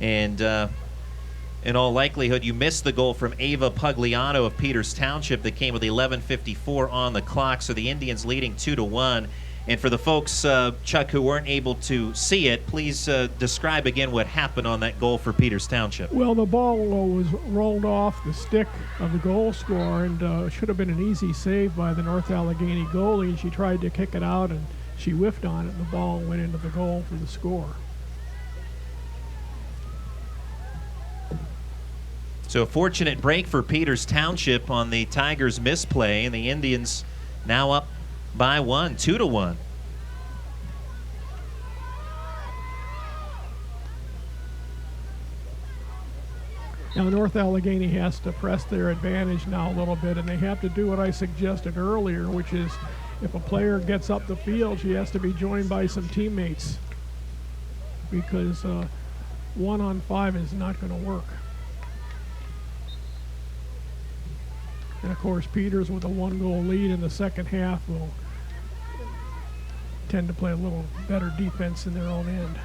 And in all likelihood, you missed the goal from Ava Pugliano of Peters Township that came with 11:54 on the clock. So the Indians leading 2-1. And for the folks, Chuck, who weren't able to see it, please describe again what happened on that goal for Peters Township. Well, the ball was rolled off the stick of the goal scorer, and should have been an easy save by the North Allegheny goalie. She tried to kick it out, and she whiffed on it, and the ball went into the goal for the score. So a fortunate break for Peters Township on the Tigers' misplay, and the Indians now up by 1, 2-1. Now North Allegheny has to press their advantage now a little bit, and they have to do what I suggested earlier, which is if a player gets up the field, she has to be joined by some teammates, because 1-on-5 is not going to work. And of course, Peters with a 1-goal lead in the second half will tend to play a little better defense in their own end.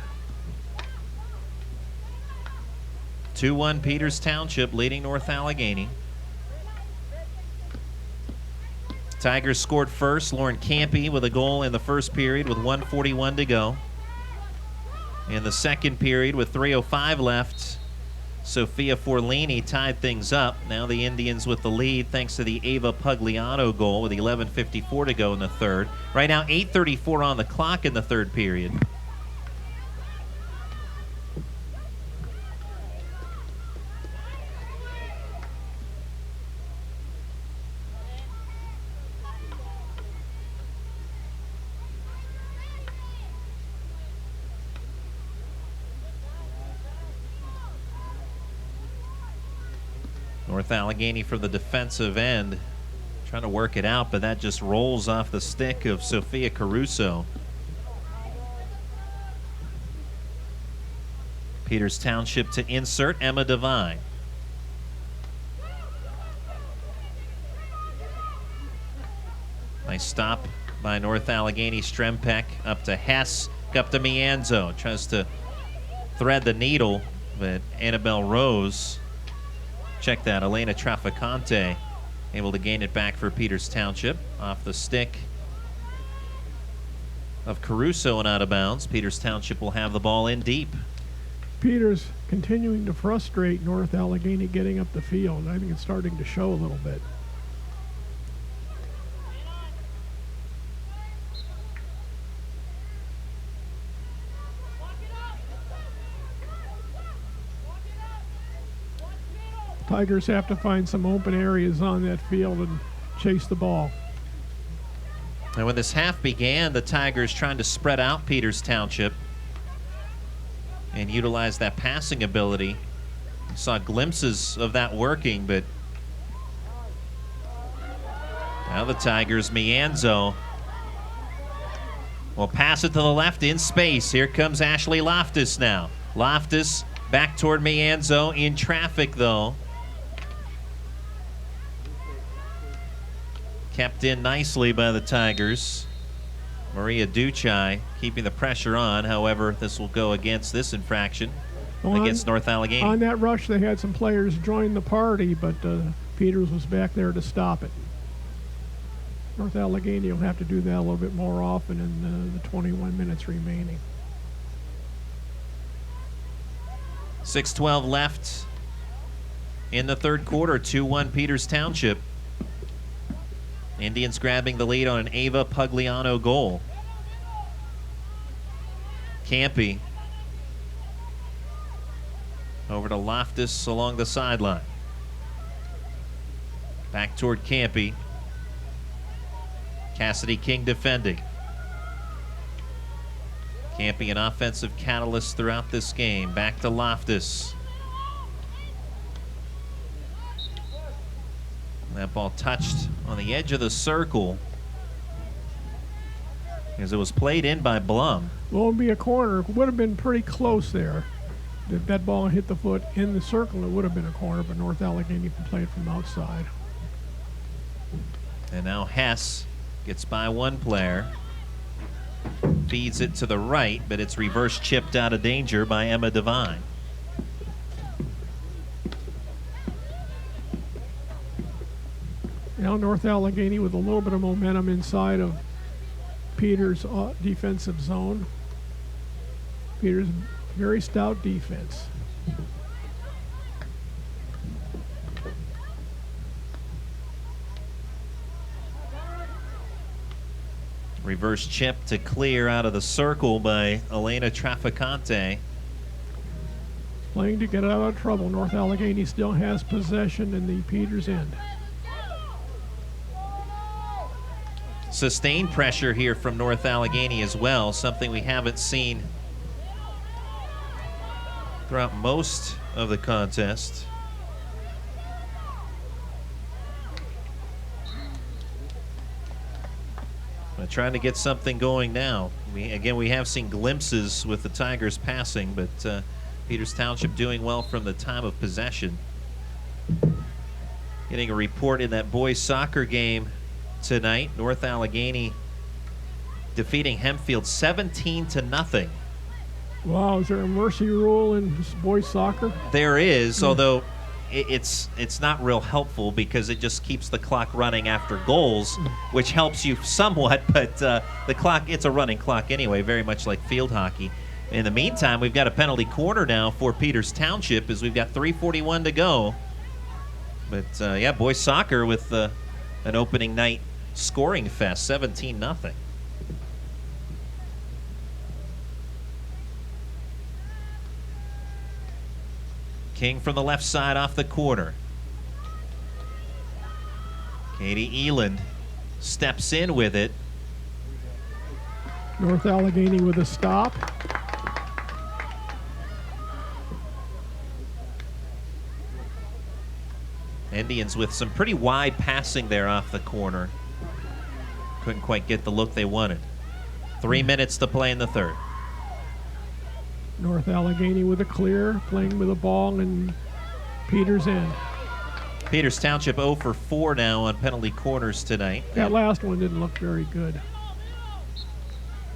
2-1 Peters Township leading North Allegheny. Tigers scored first. Lauren Campy with a goal in the first period with 1:41 to go. In the second period with 3:05 left, Sophia Forlini tied things up. Now the Indians with the lead thanks to the Ava Pugliano goal with 11:54 to go in the third. Right now 8:34 on the clock in the third period. North Allegheny from the defensive end, trying to work it out, but that just rolls off the stick of Sophia Caruso. Peters Township to insert Emma Devine. Nice stop by North Allegheny. Strempek up to Hess, up to Mianzo. Tries to thread the needle, but Annabelle Rose, check that, Elena Traficante able to gain it back for Peters Township off the stick of Caruso and out of bounds. Peters Township will have the ball in deep. Peters continuing to frustrate North Allegheny getting up the field. I think it's starting to show a little bit. Tigers have to find some open areas on that field and chase the ball. And when this half began, the Tigers trying to spread out Peters Township and utilize that passing ability. We saw glimpses of that working, but now the Tigers, Mianzo will pass it to the left in space. Here comes Ashley Loftus now. Loftus back toward Mianzo, in traffic though. Kept in nicely by the Tigers. Maria Duchai keeping the pressure on. However, this will go against this infraction against North Allegheny. On that rush, they had some players join the party, but Peters was back there to stop it. North Allegheny will have to do that a little bit more often in the 21 minutes remaining. 6:12 left in the third quarter. 2-1 Peters Township. Indians grabbing the lead on an Ava Pugliano goal. Campy over to Loftus along the sideline. Back toward Campy. Cassidy King defending. Campy an offensive catalyst throughout this game. Back to Loftus. That ball touched on the edge of the circle as it was played in by Blum. Won't be a corner. It would have been pretty close there. If that ball hit the foot in the circle, it would have been a corner, but North Allegheny can play it from outside. And now Hess gets by one player. Feeds it to the right, but it's reverse chipped out of danger by Emma Devine. Now North Allegheny with a little bit of momentum inside of Peters' defensive zone. Peters' very stout defense. Reverse chip to clear out of the circle by Elena Traficante. Playing to get out of trouble. North Allegheny still has possession in the Peters end. Sustained pressure here from North Allegheny as well, something we haven't seen throughout most of the contest. But trying to get something going now. We have seen glimpses with the Tigers passing, but Peters Township doing well from the time of possession. Getting a report in that boys soccer game tonight. North Allegheny defeating Hempfield 17-0. Wow, is there a mercy rule in boys soccer? There is, although it's not real helpful because it just keeps the clock running after goals, which helps you somewhat, but the clock, it's a running clock anyway, very much like field hockey. In the meantime, we've got a penalty corner now for Peters Township as we've got 3:41 to go. But, yeah, boys soccer with an opening night scoring fest, 17-0. King from the left side off the corner. Katie Eland steps in with it. North Allegheny with a stop. Indians with some pretty wide passing there off the corner. Couldn't quite get the look they wanted. 3 minutes to play in the third. North Allegheny with a clear, playing with a ball in Peters' end. Peters Township 0 for 4 now on penalty corners tonight. That last one didn't look very good.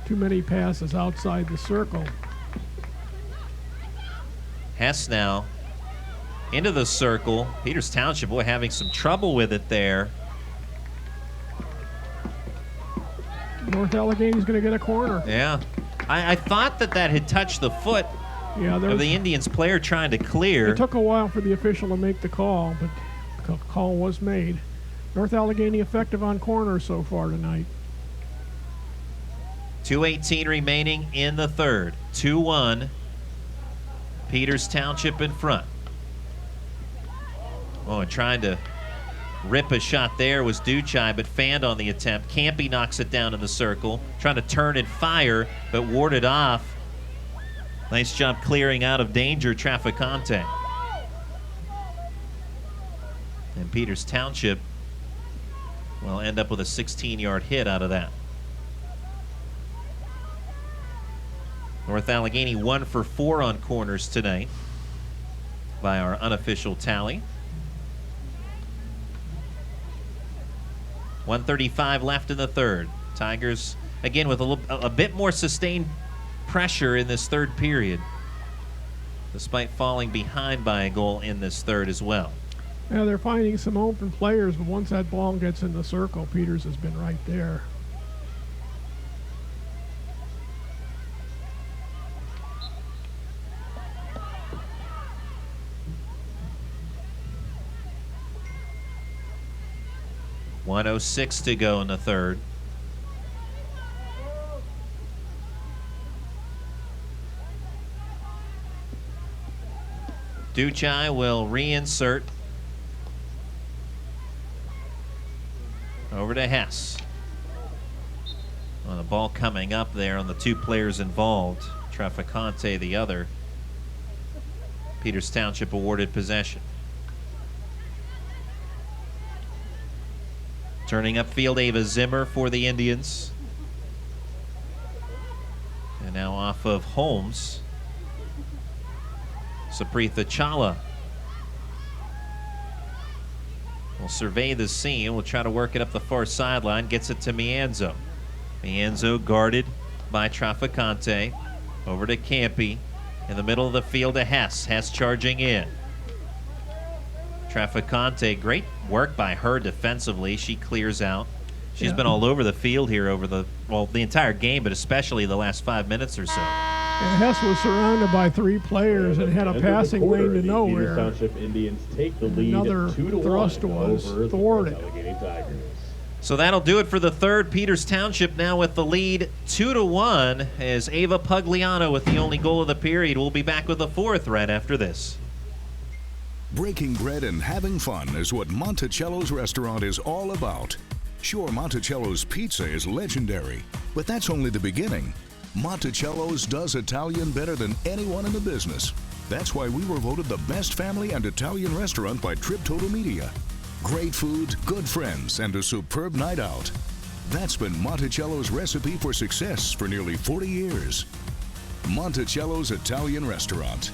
Too many passes outside the circle. Hess now into the circle. Peters Township, boy, having some trouble with it there. North Allegheny's going to get a corner. Yeah. I thought that had touched the foot of the Indians player trying to clear. It took a while for the official to make the call, but the call was made. North Allegheny effective on corners so far tonight. 2:18 remaining in the third. 2-1. Peters Township in front. Oh, and trying to rip a shot there was Duchai, but fanned on the attempt. Campy knocks it down in the circle, trying to turn and fire, but warded off. Nice job clearing out of danger, Traficante. And Peters Township will end up with a 16-yard hit out of that. North Allegheny 1 for 4 on corners tonight by our unofficial tally. 1:35 left in the third. Tigers, again, with a bit more sustained pressure in this third period, despite falling behind by a goal in this third as well. Yeah, they're finding some open players, but once that ball gets in the circle, Peters has been right there. .106 to go in the third. Duchai will reinsert over to Hess. Well, the ball coming up there on the two players involved. Traficante the other. Peters Township awarded possession. Turning upfield, Ava Zimmer for the Indians. And now off of Holmes, Sapritha Chawla will survey the scene. We'll try to work it up the far sideline. Gets it to Mianzo. Mianzo guarded by Traficante. Over to Campy. In the middle of the field to Hess. Hess charging in. Traficante, great work by her defensively. She clears out. She's been all over the field here over the entire game, but especially the last 5 minutes or so. And Hess was surrounded by 3 players and had a passing lane to nowhere. Township Indians take the lead. Another thrust was thwarted. So that'll do it for the third. Peters Township now with the lead 2-1 as Ava Pugliano with the only goal of the period. We'll be back with the fourth right after this. Breaking bread and having fun is what Monticello's restaurant is all about. Sure, Monticello's pizza is legendary, but that's only the beginning. Monticello's does Italian better than anyone in the business. That's why we were voted the best family and Italian restaurant by Trip Total Media. Great food, good friends, and a superb night out. That's been Monticello's recipe for success for nearly 40 years. Monticello's Italian Restaurant.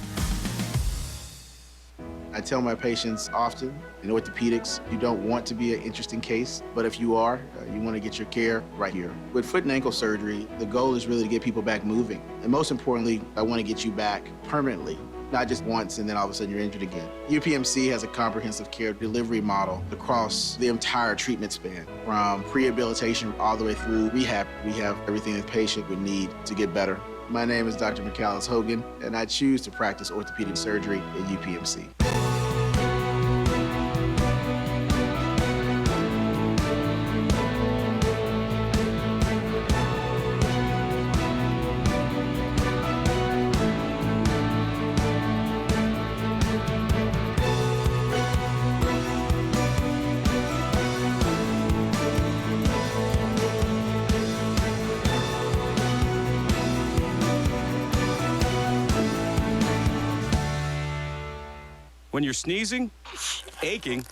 I tell my patients often, in orthopedics, you don't want to be an interesting case, but if you are, you want to get your care right here. With foot and ankle surgery, the goal is really to get people back moving. And most importantly, I want to get you back permanently. not just once and then all of a sudden you're injured again. UPMC has a comprehensive care delivery model across the entire treatment span, from rehabilitation all the way through rehab. We have everything the patient would need to get better. My name is Dr. McAllis Hogan, and I choose to practice orthopedic surgery at UPMC. When you're sneezing, aching,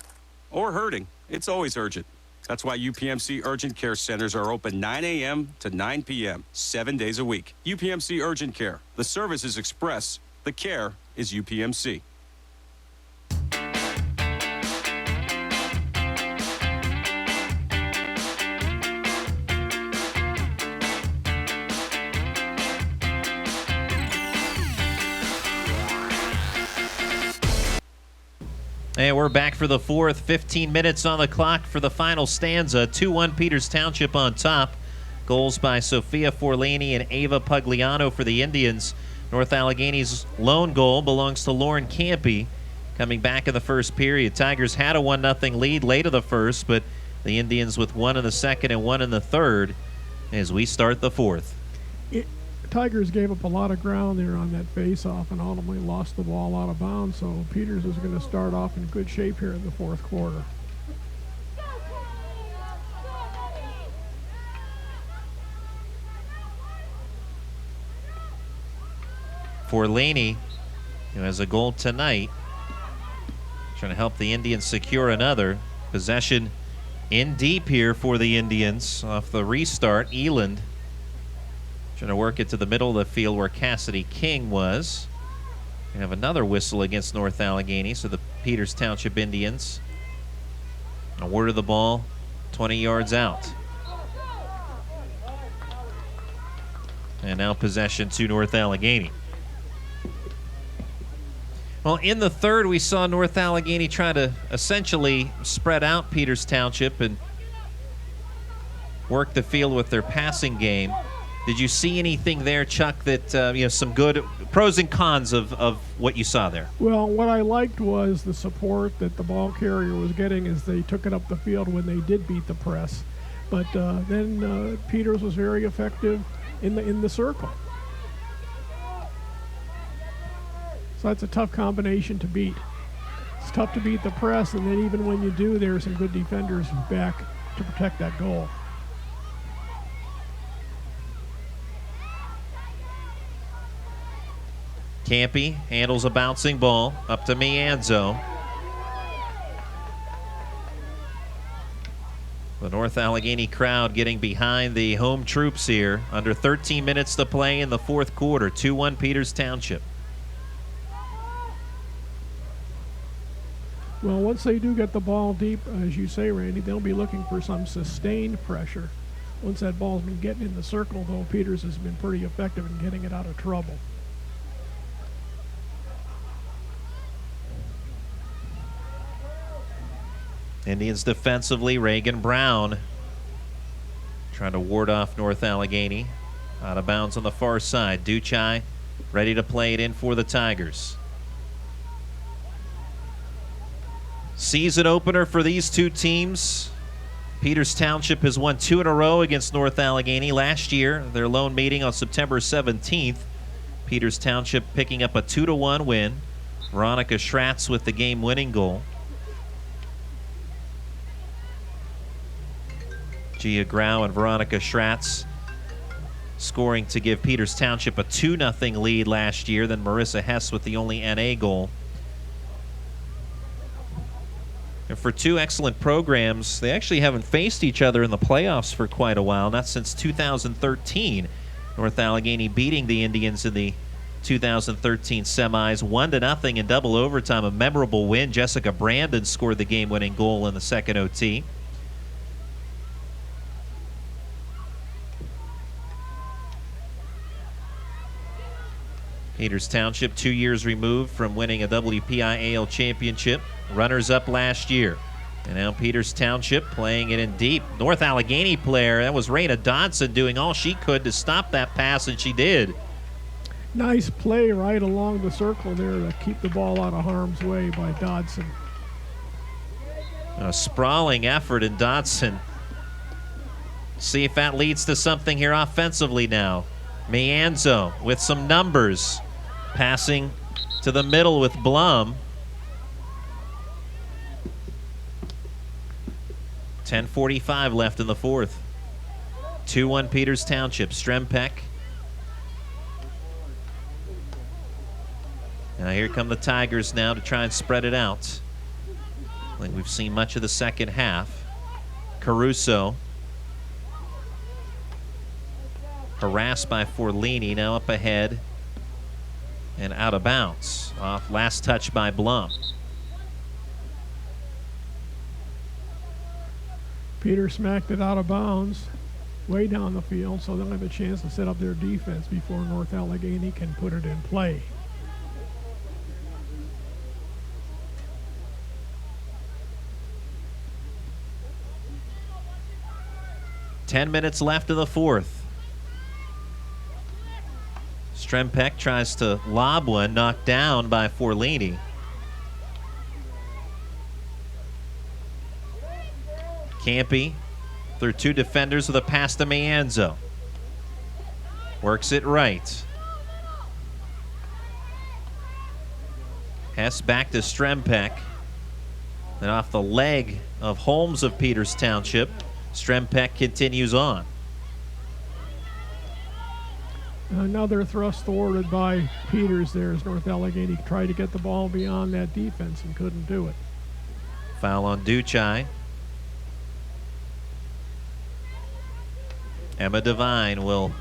or hurting, it's always urgent. That's why UPMC Urgent Care Centers are open 9 a.m. to 9 p.m., 7 days a week. UPMC Urgent Care. The service is express. The care is UPMC. And we're back for the fourth. 15 minutes on the clock for the final stanza. 2-1 Peters Township on top. Goals by Sophia Forlani and Ava Pugliano for the Indians. North Allegheny's lone goal belongs to Lauren Campy. Coming back in the first period, Tigers had a 1-0 lead late of the first, but the Indians with one in the second and one in the third as we start the fourth. Tigers gave up a lot of ground there on that face-off and ultimately lost the ball out of bounds, so Peters is going to start off in good shape here in the fourth quarter. Forlani, who has a goal tonight, trying to help the Indians secure another. Possession in deep here for the Indians off the restart. Eland trying to work it to the middle of the field where Cassidy King was. We have another whistle against North Allegheny, so the Peters Township Indians awarded the ball 20 yards out. And now possession to North Allegheny. Well, in the third, we saw North Allegheny try to essentially spread out Peters Township and work the field with their passing game. Did you see anything there, Chuck, that, some good pros and cons of what you saw there? Well, what I liked was the support that the ball carrier was getting as they took it up the field when they did beat the press. But then Peters was very effective in the circle. So that's a tough combination to beat. It's tough to beat the press, and then even when you do, there are some good defenders back to protect that goal. Campy handles a bouncing ball up to Mianzo. The North Allegheny crowd getting behind the home troops here. Under 13 minutes to play in the fourth quarter. 2-1 Peters Township. Well, once they do get the ball deep, as you say, Randy, they'll be looking for some sustained pressure. Once that ball's been getting in the circle, though, Peters has been pretty effective in getting it out of trouble. Indians defensively, Reagan Brown trying to ward off North Allegheny. Out of bounds on the far side. Duchai ready to play it in for the Tigers. Season opener for these two teams. Peters Township has won 2 in a row against North Allegheny. Last year, their lone meeting on September 17th. Peters Township picking up a 2-1 win. Veronica Schratz with the game-winning goal. Gia Grau and Veronica Schratz scoring to give Peters Township a 2-0 lead last year. Then Marissa Hess with the only NA goal. And for two excellent programs, they actually haven't faced each other in the playoffs for quite a while, not since 2013. North Allegheny beating the Indians in the 2013 semis 1-0 in double overtime. A memorable win. Jessica Brandon scored the game-winning goal in the second OT. Peters Township, 2 years removed from winning a WPIAL championship. Runners-up last year. And now Peters Township playing it in deep. North Allegheny player, that was Raina Dodson, doing all she could to stop that pass, and she did. Nice play right along the circle there to keep the ball out of harm's way by Dodson. A sprawling effort in Dodson. See if that leads to something here offensively now. Mianzo with some numbers. Passing to the middle with Blum. 10:45 left in the fourth. 2-1 Peters Township. Strempek. Now here come the Tigers now to try and spread it out. Like we've seen much of the second half. Caruso. Harassed by Forlini, now up ahead and out of bounds. Off last touch by Blum. Peter smacked it out of bounds way down the field, so they'll have a chance to set up their defense before North Allegheny can put it in play. Ten minutes left of the fourth. Strempek tries to lob one, knocked down by Forlini. Campy through two defenders with a pass to Mianzo. Works it right. Hess back to Strempek. Then off the leg of Holmes of Peters Township, Strempek continues on. Another thrust thwarted by Peters there as North Allegheny tried to get the ball beyond that defense and couldn't do it. Foul on Duchai. Emma Devine will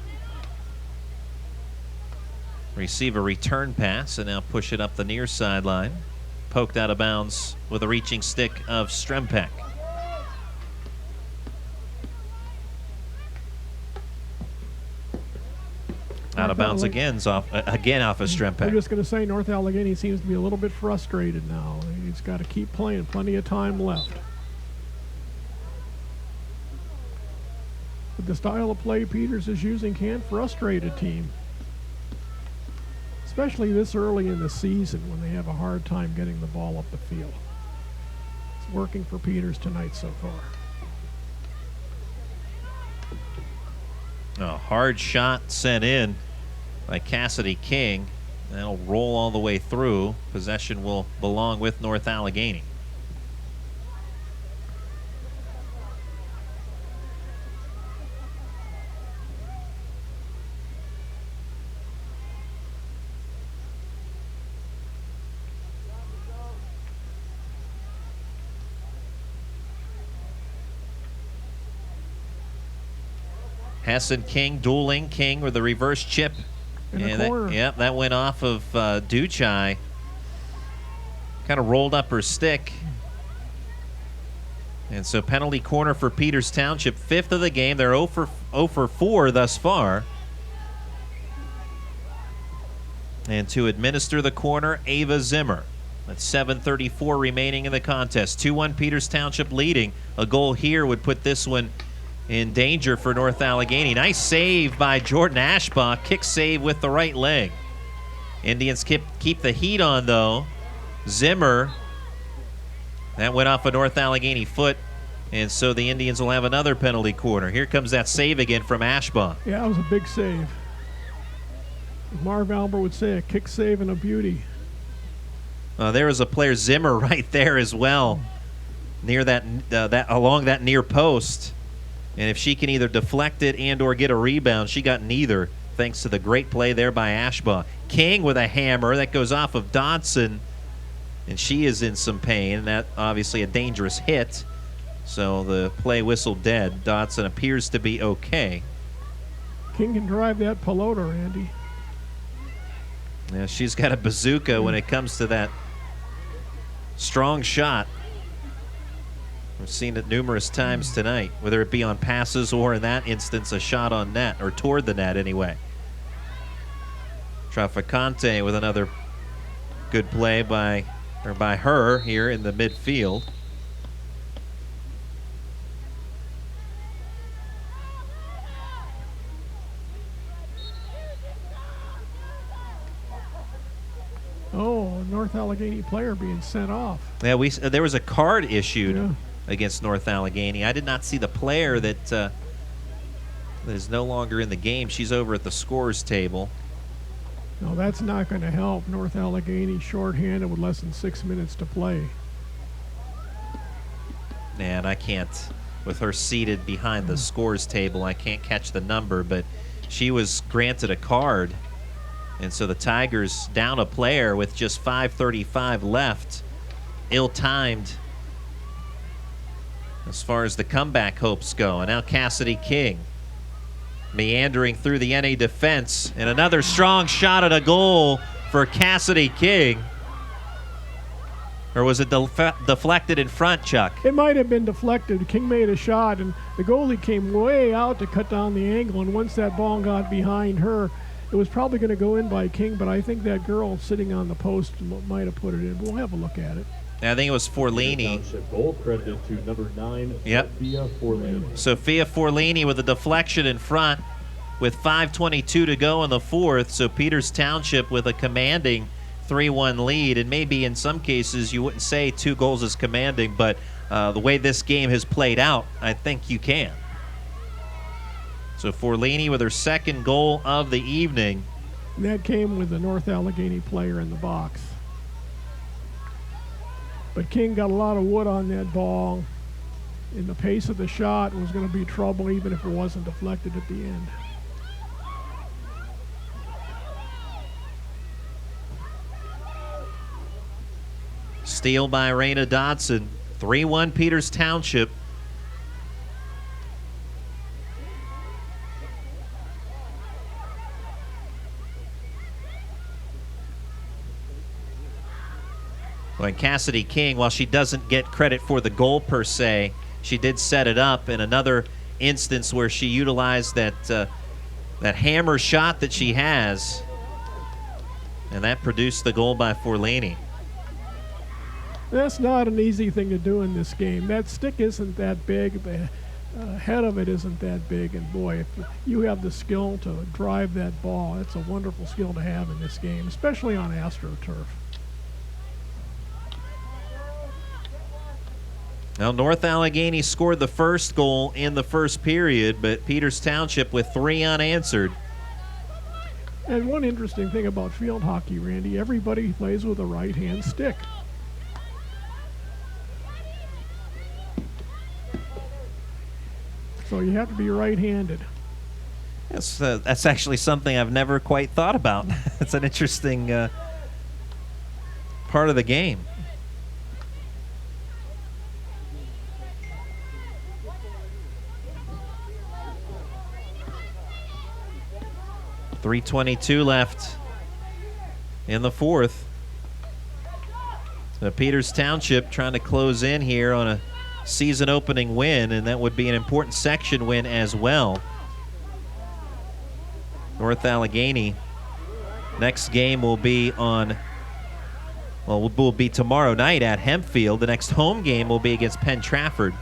receive a return pass and now push it up the near sideline. Poked out of bounds with a reaching stick of Strempek. Out of bounds again off of Strempek. I'm just going to say North Allegheny seems to be a little bit frustrated now. He's got to keep playing. Plenty of time left. But the style of play Peters is using can frustrate a team, especially this early in the season when they have a hard time getting the ball up the field. It's working for Peters tonight so far. A hard shot sent in by Cassidy King. That'll roll all the way through. Possession will belong with North Allegheny. Hess and King dueling. King with a reverse chip. In the corner. That went off of Duchai. Kind of rolled up her stick. And so penalty corner for Peters Township. Fifth of the game. They're 0 for 4 thus far. And to administer the corner, Ava Zimmer. That's 7:34 remaining in the contest. 2-1 Peters Township leading. A goal here would put this one in danger for North Allegheny. Nice save by Jordan Ashbaugh. Kick save with the right leg. Indians keep the heat on, though. Zimmer. That went off a North Allegheny foot, and so the Indians will have another penalty corner. Here comes that save again from Ashbaugh. Yeah, that was a big save. As Marv Albert would say, a kick save and a beauty. There was a player, Zimmer, right there as well, near that along that near post. And if she can either deflect it and or get a rebound, she got neither, thanks to the great play there by Ashbaugh. King with a hammer. That goes off of Dodson, and she is in some pain. That obviously a dangerous hit, so the play whistled dead. Dodson appears to be okay. King can drive that pelota, Randy. Yeah, she's got a bazooka when it comes to that strong shot. We've seen it numerous times tonight, whether it be on passes or in that instance a shot on net, or toward the net anyway. Traficante with another good play by her here in the midfield. Oh, North Allegheny player being sent off. Yeah, there was a card issued against North Allegheny. I did not see the player that is no longer in the game. She's over at the scores table. No, that's not going to help. North Allegheny shorthanded with less than 6 minutes to play. And I can't, with her seated behind the scores table, I can't catch the number, but she was granted a card. And so the Tigers down a player with just 5:35 left. Ill-timed as far as the comeback hopes go. And now Cassidy King meandering through the NA defense. And another strong shot at a goal for Cassidy King. Or was it deflected in front, Chuck? It might have been deflected. King made a shot, and the goalie came way out to cut down the angle. And once that ball got behind her, it was probably going to go in by King, but I think that girl sitting on the post might have put it in. We'll have a look at it. I think it was Forlini. Goal credited to number 9, yep. Sophia Forlini. Sophia Forlini with a deflection in front with 5:22 to go in the fourth. So Peters Township with a commanding 3-1 lead. And maybe in some cases you wouldn't say 2 goals is commanding, but the way this game has played out, I think you can. So Forlini with her second goal of the evening. And that came with the North Allegheny player in the box. But King got a lot of wood on that ball. In the pace of the shot was going to be trouble even if it wasn't deflected at the end. Steal by Raina Dodson. 3-1 Peters Township. And Cassidy King, while she doesn't get credit for the goal per se, she did set it up in another instance where she utilized that hammer shot that she has, and that produced the goal by Forlini. That's not an easy thing to do in this game. That stick isn't that big. The head of it isn't that big. And boy, if you have the skill to drive that ball, that's a wonderful skill to have in this game, especially on AstroTurf. Now, North Allegheny scored the first goal in the first period, but Peters Township with 3 unanswered. And one interesting thing about field hockey, Randy, everybody plays with a right-hand stick. So you have to be right-handed. That's actually something I've never quite thought about. It's an interesting part of the game. .322 left in the fourth. So Peters Township trying to close in here on a season opening win, and that would be an important section win as well. North Allegheny, next game will be will be tomorrow night at Hempfield. The next home game will be against Penn Trafford.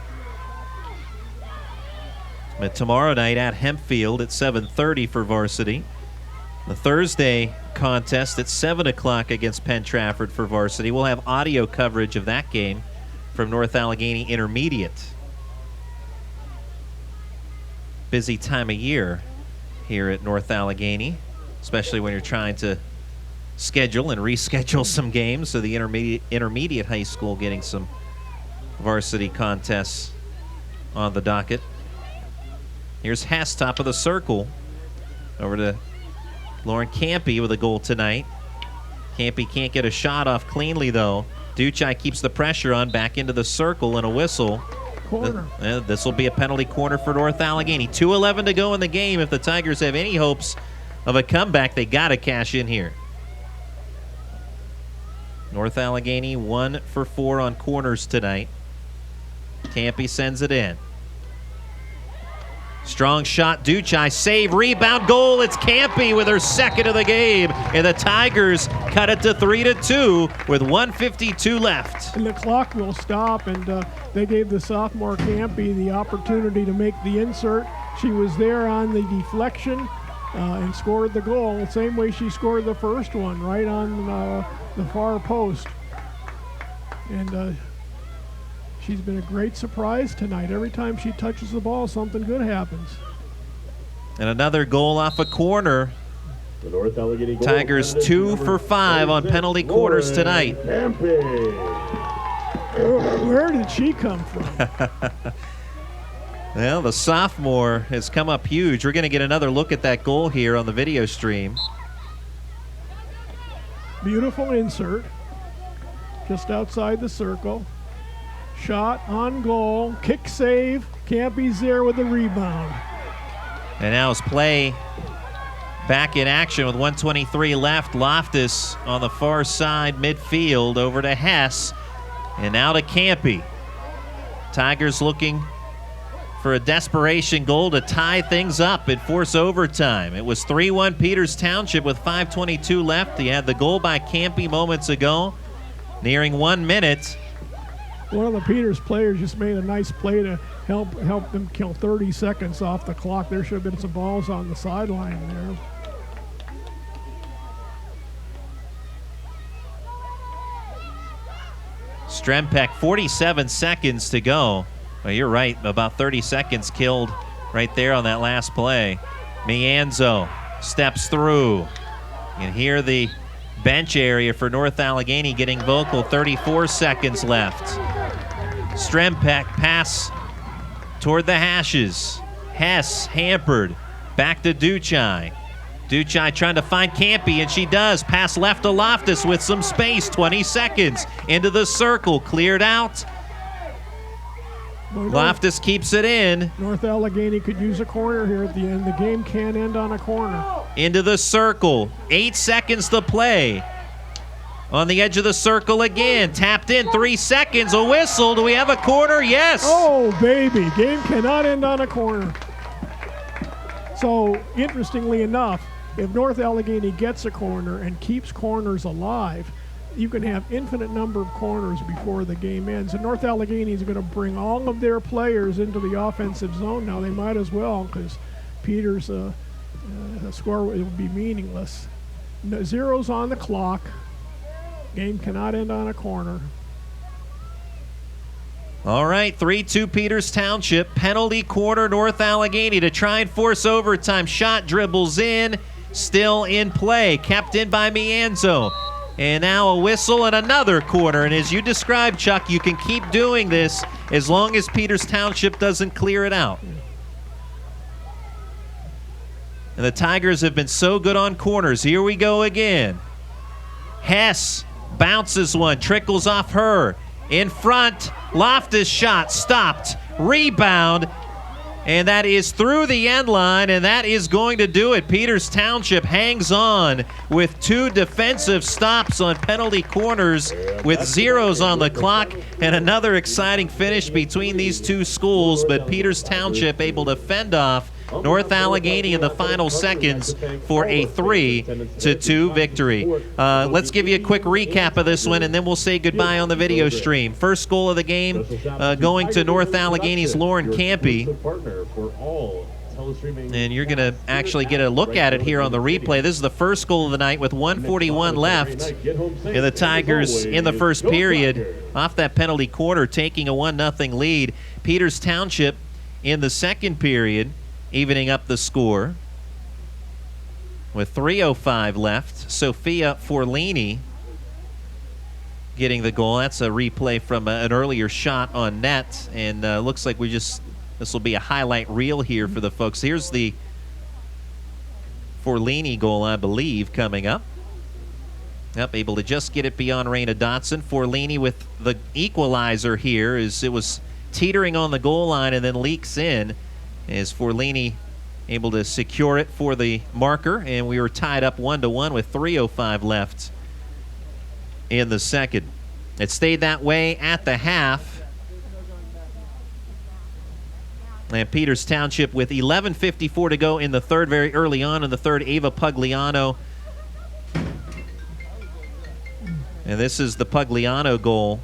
But tomorrow night at Hempfield at 7:30 for Varsity. The Thursday contest at 7 o'clock against Penn Trafford for Varsity. We'll have audio coverage of that game from North Allegheny Intermediate. Busy time of year here at North Allegheny, especially when you're trying to schedule and reschedule some games. So the intermediate high school getting some varsity contests on the docket. Here's Hess, top of the circle. Over to Lauren Campy with a goal tonight. Campy can't get a shot off cleanly, though. Duchai keeps the pressure on, back into the circle, and a whistle. Corner. This will be a penalty corner for North Allegheny. 2:11 to go in the game. If the Tigers have any hopes of a comeback, they got to cash in here. North Allegheny 1 for 4 on corners tonight. Campy sends it in. Strong shot, Duchai, save, rebound, goal. It's Campy with her second of the game. And the Tigers cut it to 3-2 with 1:52 left. And the clock will stop, and they gave the sophomore Campy the opportunity to make the insert. She was there on the deflection and scored the goal, the same way she scored the first one, right on the far post. And she's been a great surprise tonight. Every time she touches the ball, something good happens. And another goal off a corner. The North Allegheny goal Tigers 2 for 5 on penalty quarters tonight. Where did she come from? Well, the sophomore has come up huge. We're going to get another look at that goal here on the video stream. Beautiful insert. Just outside the circle. Shot on goal. Kick save. Campy's there with the rebound. And now it's play back in action with 1:23 left. Loftus on the far side midfield over to Hess. And now to Campy. Tigers looking for a desperation goal to tie things up and force overtime. It was 3-1 Peters Township with 5:22 left. He had the goal by Campy moments ago. Nearing 1 minute. One of the Peters players just made a nice play to help them kill 30 seconds off the clock. There should have been some balls on the sideline there. Strempek, 47 seconds to go. Well, you're right, about 30 seconds killed right there on that last play. Mianzo steps through. You can hear the bench area for North Allegheny getting vocal. 34 seconds left. Strempek pass toward the hashes. Hess hampered. Back to Duchai. Duchai trying to find Campy, and she does. Pass left to Loftus with some space. 20 seconds into the circle. Cleared out. Loftus keeps it in. North Allegheny could use a corner here at the end. The game can't end on a corner. Into the circle. 8 seconds to play. On the edge of the circle again. Tapped in. 3 seconds. A whistle. Do we have a corner? Yes. Oh, baby. Game cannot end on a corner. So, interestingly enough, if North Allegheny gets a corner and keeps corners alive, you can have infinite number of corners before the game ends. And North Allegheny is going to bring all of their players into the offensive zone now. They might as well, because Peters' score would be meaningless. No, zeros on the clock. Game cannot end on a corner. All right, 3-2 Peters Township. Penalty corner North Allegheny to try and force overtime. Shot dribbles in. Still in play. Kept in by Mianzo. And now a whistle and another corner. And as you described, Chuck, you can keep doing this as long as Peters Township doesn't clear it out. And the Tigers have been so good on corners. Here we go again. Hess bounces one, trickles off her. In front, Loftus shot, stopped. Rebound. And that is through the end line, and that is going to do it. Peters Township hangs on with 2 defensive stops on penalty corners with zeros on the clock, and another exciting finish between these two schools, but Peters Township able to fend off North Allegheny in the final seconds for a 3-2 victory. Let's give you a quick recap of this one, and then we'll say goodbye on the video stream. First goal of the game going to North Allegheny's Lauren Campy. And you're going to actually get a look at it here on the replay. This is the first goal of the night with 1:41 left. And the Tigers in the first period off that penalty corner taking a 1-0 lead. Peters Township in the second period evening up the score with 3:05 left. Sophia Forlini getting the goal. That's a replay from an earlier shot on net, and looks like this will be a highlight reel here for the folks. Here's the Forlini goal, I believe, coming up. Yep, able to just get it beyond Raina Dotson. Forlini with the equalizer here as it was teetering on the goal line and then leaks in. Is Forlini able to secure it for the marker, and we were tied up 1-1 with 3:05 left in the second. It stayed that way at the half. And Peters Township with 11:54 to go in the third, very early on in the third, Ava Pugliano. And this is the Pugliano goal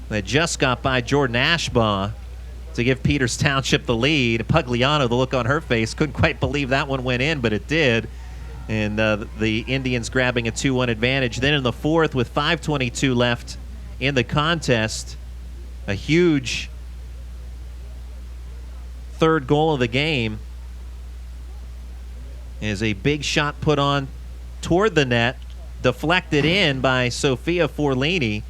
that just got by Jordan Ashbaugh to give Peters Township the lead. Pugliano, the look on her face, couldn't quite believe that one went in, but it did. And the Indians grabbing a 2-1 advantage. Then in the fourth, with 5:22 left in the contest, a huge third goal of the game is a big shot put on toward the net, deflected in by Sophia Forlini,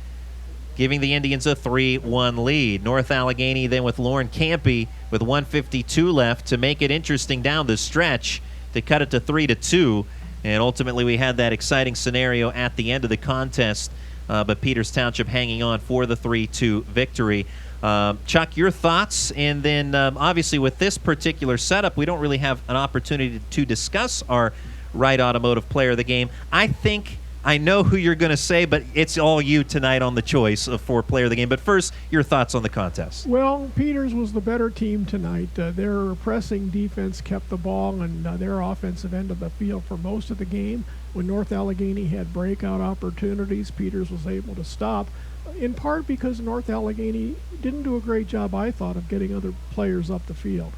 giving the Indians a 3-1 lead. North Allegheny then with Lauren Campy with 1:52 left to make it interesting down the stretch to cut it to 3-2. And ultimately we had that exciting scenario at the end of the contest, but Peters Township hanging on for the 3-2 victory. Chuck, your thoughts? And then obviously with this particular setup, we don't really have an opportunity to discuss our Wright Automotive Player of the Game. I think I know who you're going to say, but it's all you tonight on the choice for Player of the Game. But first, your thoughts on the contest. Well, Peters was the better team tonight. Their pressing defense kept the ball and their offensive end of the field for most of the game. When North Allegheny had breakout opportunities, Peters was able to stop, in part because North Allegheny didn't do a great job, I thought, of getting other players up the field.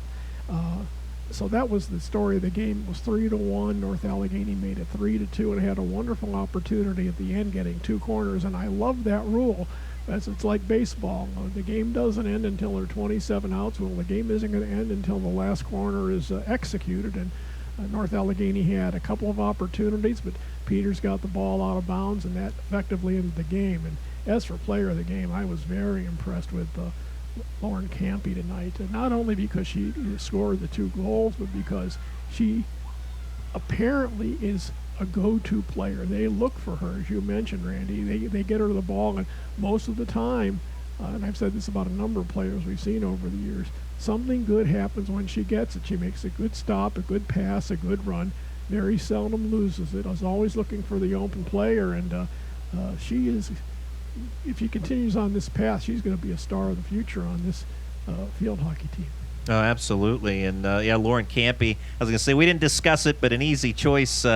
So that was the story of the game. It was 3-1. North Allegheny made it 3-2 and had a wonderful opportunity at the end, getting 2 corners. And I love that rule. It's like baseball. The game doesn't end until there are 27 outs. Well, the game isn't going to end until the last corner is executed. And North Allegheny had a couple of opportunities, but Peters got the ball out of bounds, and that effectively ended the game. And as for player of the game, I was very impressed with Lauren Campy tonight, not only because she scored the 2 goals, but because she apparently is a go-to player. They look for her, as you mentioned, Randy. They get her the ball, and most of the time, and I've said this about a number of players we've seen over the years, something good happens when she gets it. She makes a good stop, a good pass, a good run. Very seldom loses it. I was always looking for the open player, and she is, if she continues on this path, she's going to be a star of the future on this field hockey team. Oh, absolutely. And, yeah, Lauren Campy, I was going to say, we didn't discuss it, but an easy choice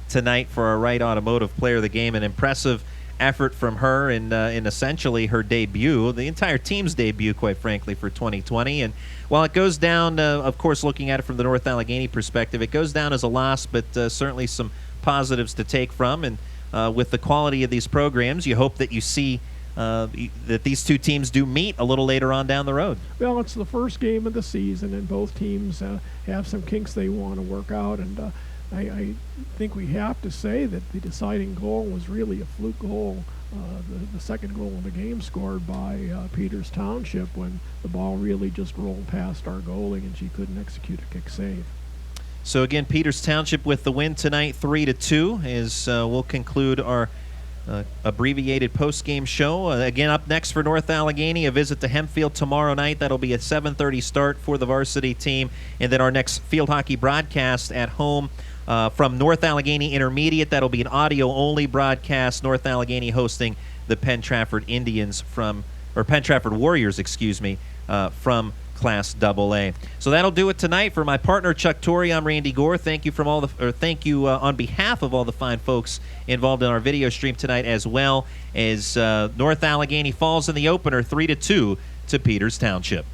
tonight for our Wright Automotive Player of the Game. An impressive effort from her in essentially her debut, the entire team's debut, quite frankly, for 2020. And while it goes down, of course, looking at it from the North Allegheny perspective, it goes down as a loss, but certainly some positives to take from. And with the quality of these programs, you hope that you see that these two teams do meet a little later on down the road. Well, it's the first game of the season, and both teams have some kinks they want to work out. And I think we have to say that the deciding goal was really a fluke goal. The second goal of the game scored by Peters Township when the ball really just rolled past our goalie and she couldn't execute a kick save. So again, Peters Township with the win tonight, 3-2, as we'll conclude our abbreviated post-game show. Again, up next for North Allegheny, a visit to Hempfield tomorrow night. That'll be a 7:30 start for the varsity team. And then our next field hockey broadcast at home from North Allegheny Intermediate. That'll be an audio-only broadcast. North Allegheny hosting the Penn Trafford Indians Penn Trafford Warriors, from Class AA. So that'll do it tonight. For my partner Chuck Torrey, I'm Randy Gore. Thank you on behalf of all the fine folks involved in our video stream tonight, as well as North Allegheny falls in the opener 3-2 to Peters Township.